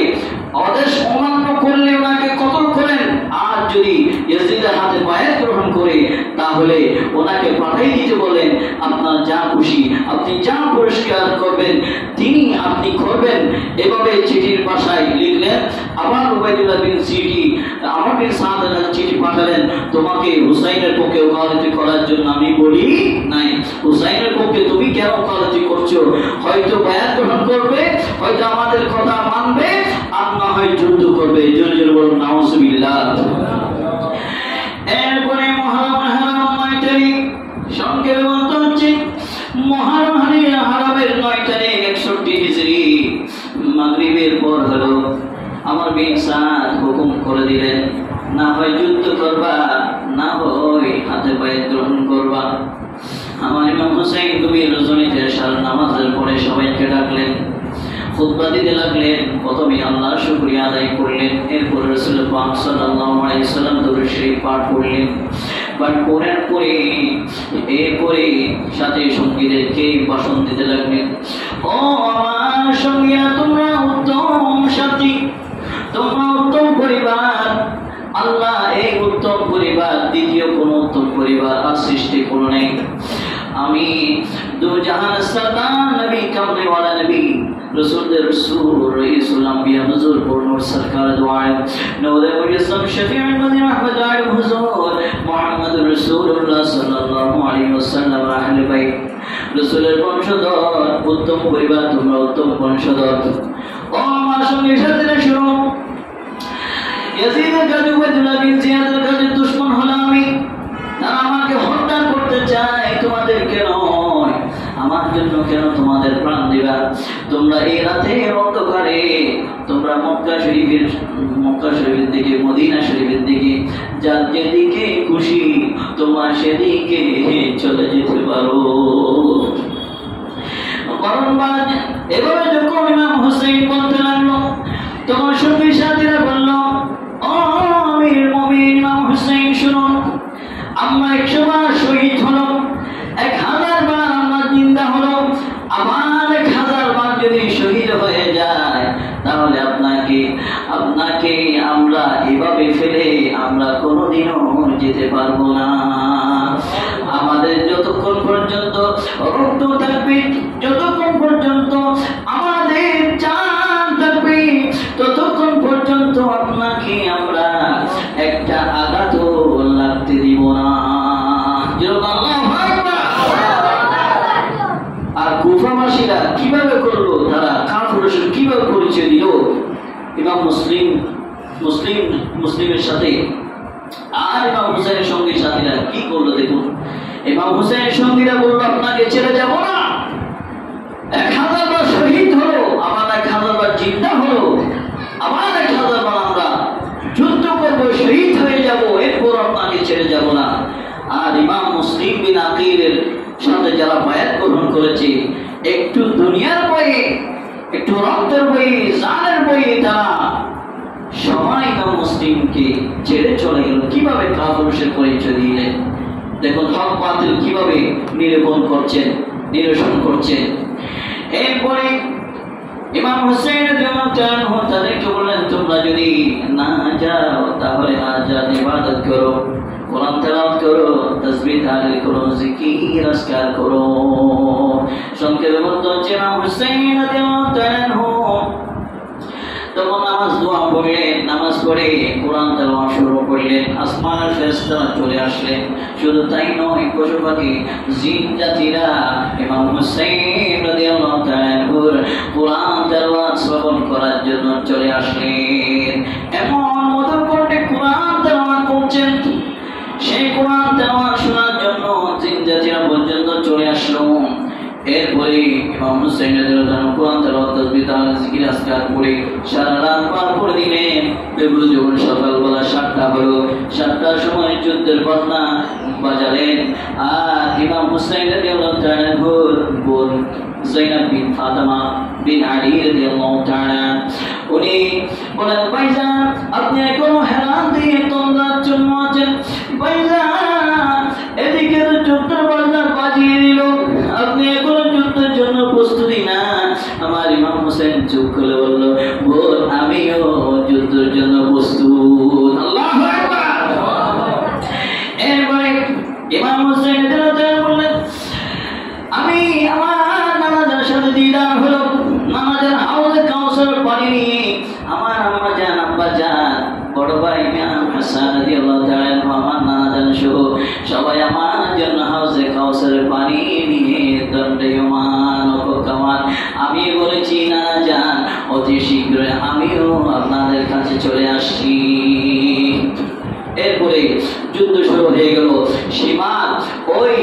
আদেশ অমান্য করলে ওনাকে কতল করেন, আর যদি ইয়াজিদের হাতে বায়াত গ্রহণ করে, তাহলে ওনাকে পাঠিয়ে দিতে বলেন, আপনার যা খুশি, আপনি যা পুরস্কার করবেন আপনি করবেন। এভাবে চিঠির ভাষায় লিখলেন। আবার উবাইদুল্লাহ বিন আমার বিন সাদ চিঠি পাঠালেন, তোমাকে হুসাইনের পক্ষে ওকালতি করার জন্য আমি বলি নাই, হুসাইনের পক্ষে তুমি কেন ওকালতি করছো? হয়তো বায়াত গ্রহণ করবে, হয়তো আমাদের কথা মানবে, আর না হয় যুদ্ধ করবে। জোরে জোরে বলুন নাউজুবিল্লাহ। এরপরে মুহররম হারাম 9 তারিখ, সংক্ষেপে বলতে হচ্ছে মুহররম হারামের 9 তারিখ 61 হিজরি মাগরিবের পর হলো। আমার বিন সাদ হুকুম করে দিলেন, না হয় যুদ্ধ করবা, না হয় হাতে পায়ে গ্রহণ করবা। সবাইকে ডাকলেন, খুতবা দিতে লাগলেন। প্রথমে আল্লাহর শুকরিয়া আদায় করলেন, এরপর রাসূল পাক সাল্লাল্লাহু আলাইহি ওয়াসাল্লাম দরুদ শরীফ পাঠ করলেন। পাঠ করার পরে এরপরে সাথে সঙ্গীদেরকে ভাষণ দিতে লাগলেন। ও আমার সঙ্গীরা, তোমরা উত্তম সাথী, তোমরা উত্তম পরিবার। আল্লাহ এই উত্তম পরিবার, দ্বিতীয় কোন উত্তম পরিবার আর সৃষ্টি করে নাই। আমি দু জাহান সরদার নবী, কামলে ওয়ালা নবী, রসুলদের রসুল, রইসুল আম্বিয়া, হুজুর পূর্ণর সরকার দোয়ায় নওদে মুজাসসাম শফিউল মদিনা আহমদ আলী হুজুর মুহাম্মদুর রাসূলুল্লাহ সাল্লাল্লাহু আলাইহি ওয়াসাল্লাম আহলে বাইত, রসুলের বংশধর, উত্তম পরিবার, তোমরা উত্তম বংশধর। ও আমার সঙ্গে সাথীরা শুনো, ইয়াজিদের কাজে উবাইদুল্লাহ বিন জিয়াদের কাজে দুশমন হলাম আমি। তারা আমাকে হত্যা করতে চায়, তোমাদেরকে নয়। আমার জন্য কেন তোমাদের প্রাণ দিবা? তোমরা এই রাতে অন্ধকারে তোমরা মক্কা শরীফের দিকে, মদিনা শরীফের দিকে, যার যেদিকে খুশি তোমরা সেদিকে চলে যেতে পারো। এভাবে যখন ইমাম হুসাইন বলতে লাগলো, তোমার সঙ্গী সাথীরা বলল, ও আমির মুমিনিন ইমাম হুসাইন, শুনুন, আমরা 100 বার শহীদ হলো, 1000 বার আমরা জিন্দা হলো, আবার 1000 বার যদি শহীদ হয়ে যায়, তাহলে আপনাকে আমরা এভাবে ফেলে আমরা কোনোদিনও যেতে পারবো না। আমাদের যতক্ষণ পর্যন্ত রক্ত থাকবে, যতক্ষণ পর্যন্ত আমাদের জান থাকবে, ততক্ষণ পর্যন্ত আপনাকে আমরা একটা আঘাতও লাগতে দিব না। আর কুফাবাসীরা কিভাবে করলো, তারা কাফের কিভাবে পরিচয় দিল? ইমাম মুসলিমের সাথে আর ইমাম হুসাইনের সঙ্গী সাথীরা কি করলো দেখুন। ইমাম হুসাইনের সঙ্গীরা বললো, আপনাকে ছেড়ে যাব না। 1000 বার শহীদ হলো, আবার 1000 বার জিন্দা হলো, আবার 1000 বার আমরা যুদ্ধ করবো, শহীদ হয়ে যাব, এরপর আপনাকে ছেড়ে যাব না। আর ইমাম মুসলিম বিন আকিলের সাথে যারা বায়াত গ্রহণ করেছে, একটু দুনিয়ার বয়ে, একটু রক্তের বয়ে, জানের বয়ে, তারা সবাই ইমাম মুসলিমকে ছেড়ে চলে গেল। কিভাবে কাফেরের পরিচয় দিলেন দেখুন, হক বাতিল কিভাবে নিরসন করছেন। এরপরে ইমাম হুসাইন তাদেরকে বললেন, তোমরা যদি না যাও তাহলে আজাদ ইবাদত করো, কোরআন তেলাওয়াত করো, তাসবিহ তাহলিল করো, জিকির আজকার করো। সংক্ষেপে বলতে হচ্ছে, ইমাম হুসাইন রাদিয়াল্লাহু তাআলা আনহু তখন নামাজ পড়ে কোরআন তেলাওয়াত শুরু করলেন। আসমানের ফেরেশতারা চলে আসলেন। শুধু তাই নয়, পশু পাখি, জিন জাতিরা ইমাম হুসাইন রাদিয়াল্লাহু তাআলা আনহুর কোরআন তেলাওয়াত শ্রবণ করার জন্য চলে আসলেন। এমন মধুর কণ্ঠে কোরআন তেলাওয়াত করছেন, সেই কোরআন তেলাওয়াত শোনার জন্য জিন জাতিরা পর্যন্ত চলে আসলো। এরপরে ইমাম হুসাইন রাদিয়াল্লাহু তাআলা কোরআন তেলাওয়াত, তাসবিহ তাহলিল, জিকির আজকার করে সারা রাত পার করে দিলেন। এরপর যখন সকালবেলা 7টা হলো, 7টার সময় যুদ্ধের বাজনা বাজালেন। আর ইমাম হুসাইন রাদিয়াল্লাহু তাআলা বোন যায়েনাব বিন ফাতেমা বিন আলী রাদিয়াল্লাহু তাআলা, উনি বলেন, ভাইজান আপনি এখনো হেরান দিয়ে তোমরার জন্য আছেন। ভাইজান এদিকে তো যুদ্ধের বাজনা বাজিয়ে দিল, আপনি এখনো যুদ্ধের জন্য প্রস্তুতি না। আমার ইমাম হুসাইন চুপ করে বলল, বোন আমিও যুদ্ধের জন্য প্রস্তুত। আল্লাহু আকবার। এরপরে ইমাম হুসাইন বললেন, আমি আমার নামাজের সাথে দিদার হলো, নামাজের হাউজে কাউসার পানি নিয়ে আমার আম্মা জান, আব্বা জান, বড় ভাই ইমাম হাসান রাদিয়াল্লাহু তাআলা আমার নানা জান সহ সবাই আমার জন্য হাউজে কাউসারের পানি নিয়ে দণ্ডায়মান কামান। আমি বলেছি, না যান, অতি শীঘ্রই আমিও আপনাদের কাছে চলে আসছি। এরপরে যুদ্ধ শুরু হয়ে গেল। সীমাত ওই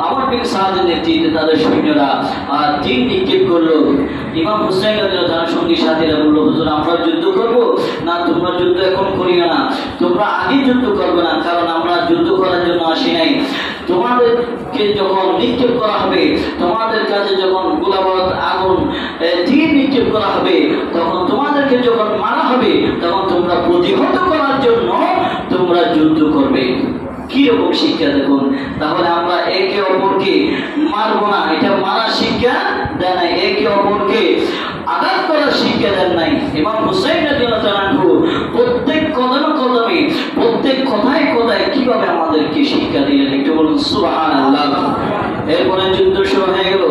আবার বিন সাদের নেতৃত্বে তাদের সৈন্যরা তীর নিক্ষেপ করলো। ইমাম হুসাইন রাদিয়াল্লাহু তাআলার সঙ্গী সাথীরা বলল, হুজুর আমরা যুদ্ধ করব না? তোমরা যুদ্ধ এখন করিও না, তোমরা আগে যুদ্ধ করবে না, কারণ আমরা যুদ্ধ করার জন্য আসি নাই। তোমাদেরকে যখন নিক্ষেপ করা হবে, তোমাদের কাছে যখন গোলাবারুদ আগুন তীর নিক্ষেপ করা হবে, তখন তোমাদেরকে যখন মারা হবে, তখন তোমরা প্রতিহত করার জন্য তোমরা যুদ্ধ করবে। কি রকম শিক্ষা দেখুন! তাহলে আমরা একে অপরকে মারবো না, এটা মারা শিক্ষা দেয় নাই, একে অপরকে আঘাত করার শিক্ষা দেন নাই। ইমাম হুসাইন রাদিয়াল্লাহু তাআলা আনহু প্রত্যেক কদমে কদমে, প্রত্যেক কথায় কথায় কিভাবে আমাদেরকে শিক্ষা দিলেন, একটু বলুন সুবহানাল্লাহ। এরপরে যুদ্ধ শুরু হয়ে গেল।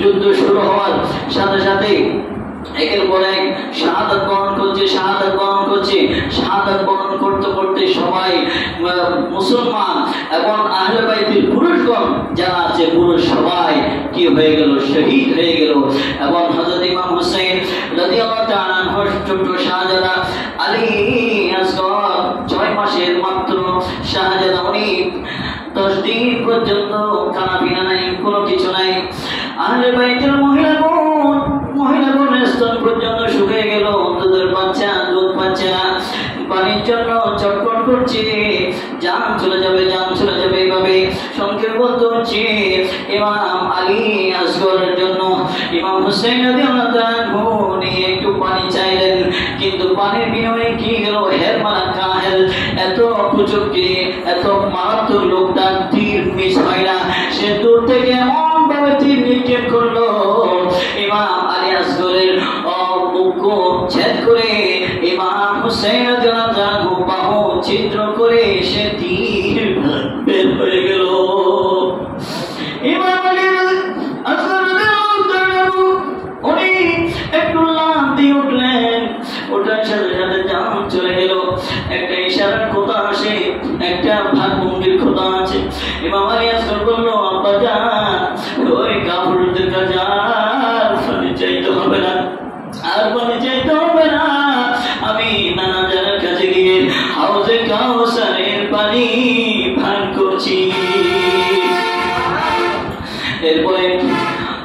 যুদ্ধ শুরু হওয়ার সাথে সাথে একের পর এক শাহাদাত বরণ করছে, শাহাদাত বরণ করছে। শাহাদাত বরণ করতে করতে সবাই মুসলমান এবং আহলে বাইতের পুরুষগণ যারা আছে, পুরুষ সবাই কি হয়ে গেল? শহীদ হয়ে গেল। এবং হযরত ইমাম হুসাইন রাদিয়াল্লাহু তাআলা আনহুর ছোট শাহজাদা আলী আসগর 6 মাসের মাত্র শাহজাদা, উনি 10 দিন পর্যন্ত খানা পিনা নাই, কোনো কিছু নাই। আহলে বাইতের মহিলাগণের স্তন পর্যন্ত শুকিয়ে গেল, দুধের বাচ্চা দুধ পাচ্ছে না, পানির জন্য চটপট করছে, জান চলে যাবে, জান চলে যাবে, এইভাবে সংক্ষেপ বলতে হচ্ছে। ইমাম আলী আসগরের জন্য ইমাম হুসাইন রাদিয়াল্লাহু তাআলা আনহু নিয়ে একটু পানি চাইলেন, কিন্তু পানির বিনিময়ে কি গেল? হের মালা কাহেল, এত কুচুক্তি, এত মারাত্মক লোকটা তীর মিস হয় না। সে দূর থেকে এমন ভাবে তীর নিক্ষেপ করলো, ইমাম আলী আসগরের বুক ছেদ করে ইমাম হুসাইন রাদিয়াল্লাহু তাআলা আনহু বাহু ছিদ্র করে সে তীর বের হয়ে গেল। ইমাম আলী আসগর রাদিয়াল্লাহু তাআলা আনহু উনি একটু লাফ দিয়ে উঠলেন, ওটার সাথে সাথে জান চলে গেল। একটা ইশারার কথা আসে, একটা ভাগভঙ্গির কথা আছে। ইমাম আলী আসগর বলল, আব্বা জান, ওই কাফেরদের কাছে আর পানি চাইতে হবে না, আর পানি চাইতে হবে না, আমি নানা জানের কাছে গিয়ে হাউজে কাউসারের পানি পান করছি। এরপরে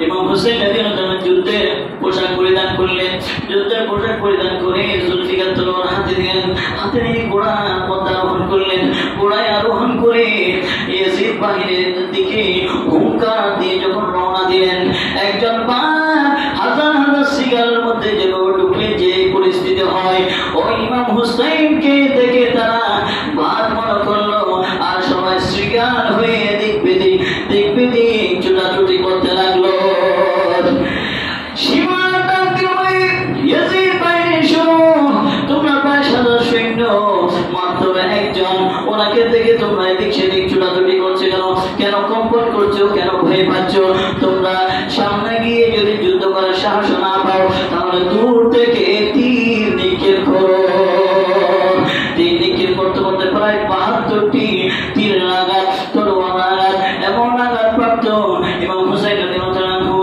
ইমাম হুসাইন রাদিয়াল্লাহু তাআলা যুদ্ধের পোশাক পরিধান করলেন। যুদ্ধের পোশাক পরিধান করে জুলফিকার তলোয়ার হাতে দিলেন, হাতে নিয়ে ঘোড়া পথ আরোহণ করলেন। ঘোড়ায় আরোহণ করে ইয়াজিদ বাহিনীর দিকে হুঙ্কার দিয়ে যখন রওনা দিলেন, একজন হাজার হাজার শিকারের মধ্যে যেভাবে ঢুকলে যে পরিস্থিতি হয়, ওই ইমাম হুসাইনকে দেখে তারা ভাত মনে করলো, আর সবাই শিকার হয়ে দিক বেদিক ছুটাছুটি করতে লাগলো। তোমরা 22,000 সৈন্য, মাত্র একজন, ওনাকে দেখে তোমরা এদিক সেদিক ছুটাছুটি করছো কেন? কেন কম্পন করছো? কেন ভয় পাচ্ছ? তোমরা সামনে গিয়ে যদি যুদ্ধ করার সাহস না পাও, তাহলে দূর থেকে তীর নিক্ষেপ করো। তীর নিক্ষেপ করতে করতে প্রায় 72টি তীর আঘাত, তলোয়ার আঘাত, এমন আঘাত প্রাপ্ত ইমাম হুসাইন রাদিয়াল্লাহু তাআলা আনহু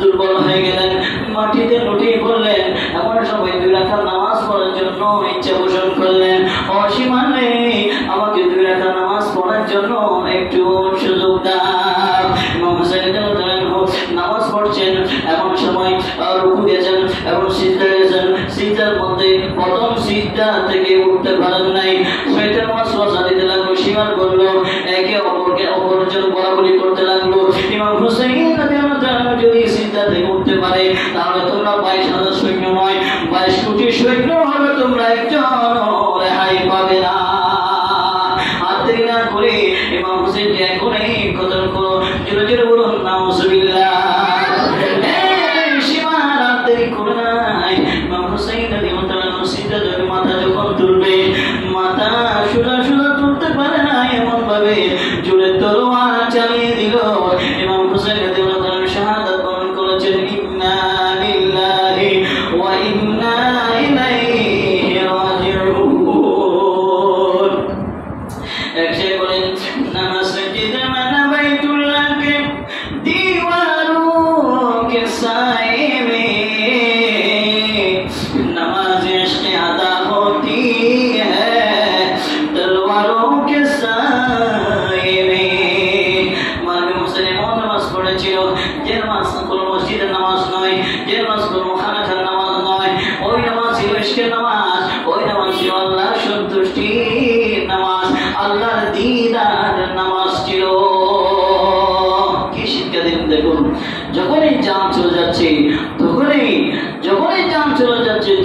দুর্বল হয়ে গেলেন, মাটিতে লুটিয়ে পড়লেন। এমন সময় 2 রাকাত নামাজ পড়ার জন্য ইচ্ছা পোষণ করলেন, অসীমান নেই, আমাকে 2 রাকাত নামাজ পড়ার জন্য একটু সুযোগ দাও। ইমাম হুসাইন রাদিয়াল্লাহু তাআলা আনহু নামাজ পড়ছেন, এমন সময় রুকু দিয়েছেন এবং সিজদা দিয়েছেন। সিজদার মধ্যে প্রথম সিজদা থেকে উঠতে পারেন নাই, শয়তান ওয়াসওয়াসা দিতে লাগলো, শিকার করলো, একে অপরকে অপরজন বলাবলি করতে লাগলো। ইমাম হুসাইন রাদিয়াল্লাহু তাআলা যদি সিজদা থেকে উঠতে পারে, তাহলে তোমরা 22,000 সৈন্য নয়, 22 কোটি সৈন্য হবে, তোমরা একজন রেহাই পাবে না। আর দেরি না করে ইমাম হুসাইনকে এখনই কতল করো, জোরে জোরে বলুন নাউজুবিল্লাহ। মাথা যখন তুলবে, মাথা সোজা সোজা তুলতে পারে না, এমন ভাবে জোরে তলোয়ার চালিয়ে দিল। ইমাম হুসাইন রাদিয়াল্লাহু তাআলা শাহাদাত বরণ করেছেন। ইন্না লিল্লাহি ওয়া ইন্না ইলাইহি রাজিউন। নামাজ কোনো খানাখার নামাজ নয়, ওই নামাজ ছিল ইশকের নামাজ, ওই নামাজ ছিল আল্লাহর সন্তুষ্টির নামাজ, আল্লাহর দিদার নামাজ ছিল। কি শিক্ষা দিন দেখুন, যখনই জান চলে যাচ্ছে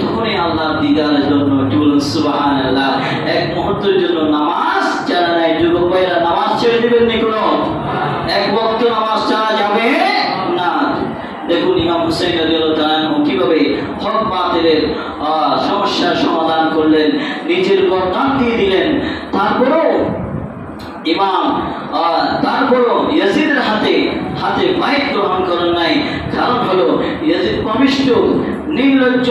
তখনই আল্লাহর দিদারের জন্য বলুন সুবহানাল্লাহ, এক মুহূর্তের জন্য নামাজ ছাড়া নাই। যুবক ভাইরা নামাজ ছেড়ে দিবেন নি? কোনো এক ওয়াক্ত নামাজ ছাড়া যাবে না। দেখুন ইমাম হুসাইন রাদিয়াল্লাহু তাআলা আনহু কিভাবে হক বাতিলের সমস্যার সমাধান করলেন, নিজের গর্দান দিয়ে দিলেন। তারপরও ইয়াজিদের হাতে বাইক গ্রহণ করেন নাই। কারণ হলো ইয়াজিদ পাপিষ্ঠ, নির্লজ্জ,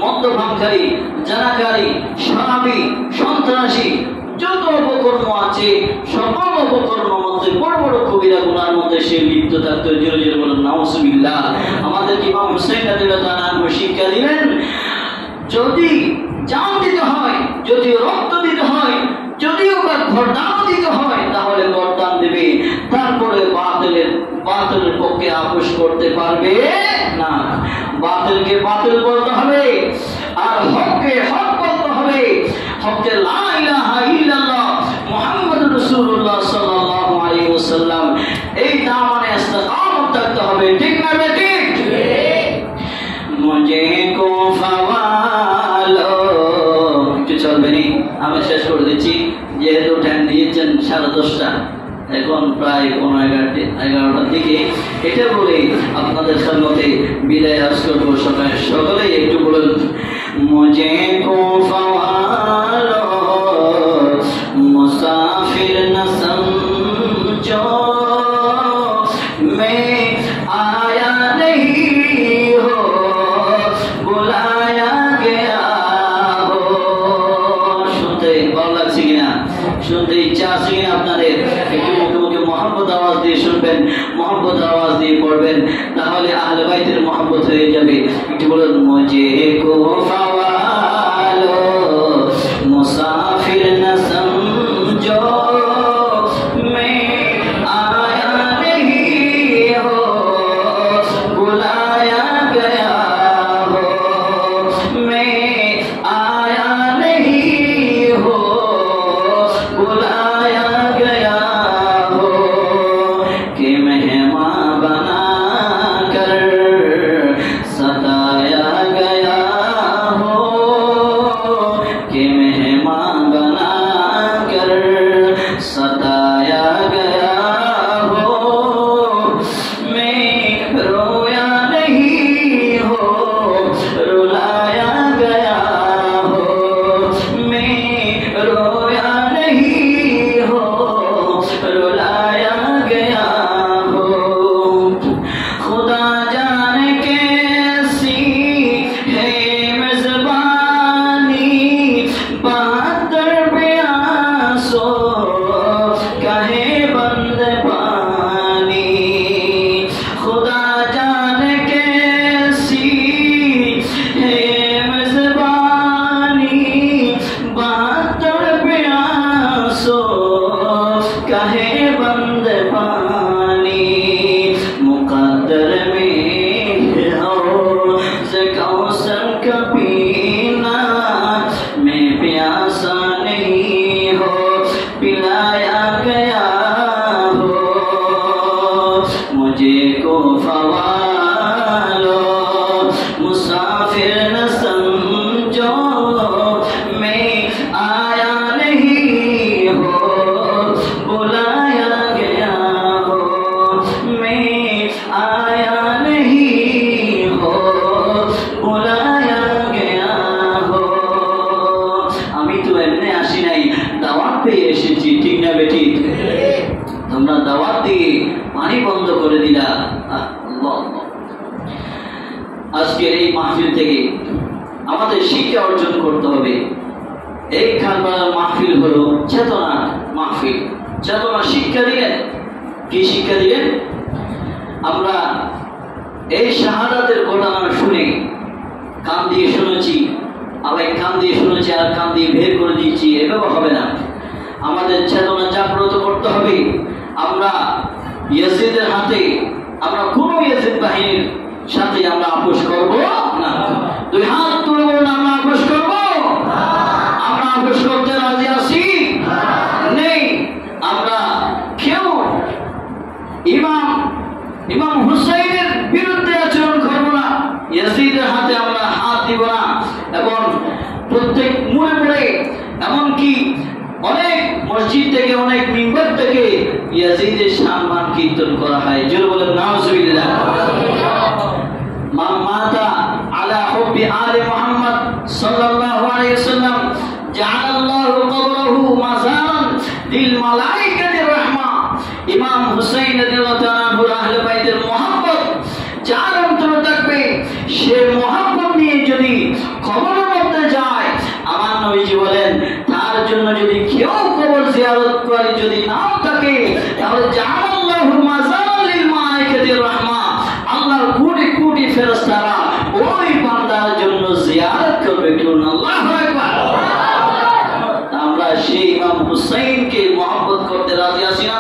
মদ্যপানকারী, জানাকারী, শরাবী, সন্ত্রাসী, যত অপকর্ম আছে সকল অপকর্মের মধ্যে বড় বড় কবিরা গুনার মধ্যে সে লিপ্ত থাকতো। জোরে জোরে বলেন নাউজুবিল্লাহ। আমাদের ইমাম হুসাইন রাদিয়াল্লাহু তাআলা আনহু শিক্ষা দিলেন, যদি জান দিতে হয়, যদি রক্ত দিতে হয়, যদিও বা গর্দান দিতে হয়, তাহলে গর্দান দেবে। তারপরে বাতিলের পক্ষে আপোষ করতে পারবে না। বাতিলকে বাতিল বলতে হবে, আর হককে হক বলতে হবে। হককে লা ইলাহা ইল্লাল্লাহ মুহাম্মাদুর রাসূলুল্লাহ সাল্লাল্লাহু আলাইহি ওয়াসাল্লাম, এই দামানে ইস্তেকামত থাকতে হবে। ঠিক না বেঠিক? মুঝে কো ফাওয়ালো, একটু চলবে নি? আমি শেষ করে দিচ্ছি, যেহেতু টাইম দিয়েছেন 10:30, এখন প্রায় 11টার দিকে। এটা বলে আপনাদের সামনে বিদায় আজ করবো। সকালে একটু বলুন, মুঝে কো ফাওয়ালো মুসাফির না সমঝো, मैं आया नहीं हो बुलाया गया हो। শুনতে ভালো লাগছে কিনা? শুনতে ইচ্ছা আছে কিনা আপনাদের? একটু মুখে মুখে মহব্বত আওয়াজ দিয়ে শুনবেন, মহব্বত আওয়াজ দিয়ে পড়বেন, তাহলে আহলে বাইতের মহব্বত হয়ে যাবে। একটু বলুন, মুঝে কো ফাওয়ালো মুসাফির না সমঝো, मैं आया नहीं हो बुलाया गया हो, मैं आया नहीं हो बुलाया गया हो, कि मेहमान बना कर सताया गया हो, कि मेहमान बना कर सताया गया हो, मैं रोया नहीं हो रुलाया गया हो, मैं रोया नहीं हो रुलाया गया हो। खुदा जाने कैसी है मेजबानी, बहत्तर प्यासो कहे बंद पानी। खुदा जाने कैसी है मेजबानी, बहत्तर प्यासो कहे बंद पानी। मुकद्दर में हो कौसर का पीना, मैं प्यासा नहीं हो पिलाया गया हो, मुझे को फवालो मुसाफिर न समझो, मैं आया नहीं हो बुलाया गया हो, मैं आया नहीं हो बुलाया गया हो। আমি তো এমনি আসি নাই, দাওয়াত পেয়ে এসেছি। ঠিক না বেঠিক? তোমরা দাওয়াত দিয়ে পানি বন্ধ করে দিলা। আল্লাহ। আজকের এই মাহফিল থেকে আমাদের শিক্ষা অর্জন করতে হবে। এই কারবালার মাহফিল হলো চেতনা মাহফিল। চেতনা শিক্ষা দিলেন। কি শিক্ষা দিলেন? আমরা এই শাহাদাতের ঘটনা শুনে কান দিয়ে শুনেছি, আবার কান দিয়ে শুনেছি আর কান দিয়ে বের করে দিয়েছি, এভাবে হবে না। আমাদের চেতনা জাগ্রত করতে হবে। আমরা ইয়াজিদের হাতে, আমরা কোনো ইয়াজিদ বাহিনীর সাথে আমরা আপোষ করব না। দুই হাত তুলে বলুন আমরা আপোষ করব। আমরা আপোষ করতে রাজি আছি নেই। আমরা কেউ ইমাম হুসাইনের বিরুদ্ধে আচরণ করব না, ইয়াজিদের হাতে আমরা হাত দিব না। এবং প্রত্যেক মোড়ে মোড়ে এমনকি অনেক মসজিদ থেকে অনেক মিম্বার থেকে ইয়াজিদের সম্মান কীর্তন করা হয়। জোরে বলেন নাউজুবিল্লাহ। মান মাতা আলা হুব্বি আলে মুহাম্মদ সাল্লাল্লাহু আলাইহি ওয়াসাল্লাম জাআলাল্লাহু কবরাহু মাযারান লিল মালাইকাতির রাহমা। ইমাম হুসাইন রাদিয়াল্লাহু তাআলা আনহু আহলে বাইতের মুহাব্বত যার অন্তরে থাকবে, সে মুহাব্বত নিয়ে যদি কবরের মধ্যে যায়, আমার নবীজি বলেন তার জন্য যদি কেউ কবর জিয়ারত করে যদি নাও থাকে, তাহলে জাআলাল্লাহু মাযারান লিল মালাইকাতির রাহমা, আল্লাহর কোটি কোটি ফেরেশতারা ওই বান্দার জন্য জিয়ারত করবে। আল্লাহু আকবার। আমরা সেই ইমাম হুসাইনকে মুহাব্বত করতে রাজি আছি না?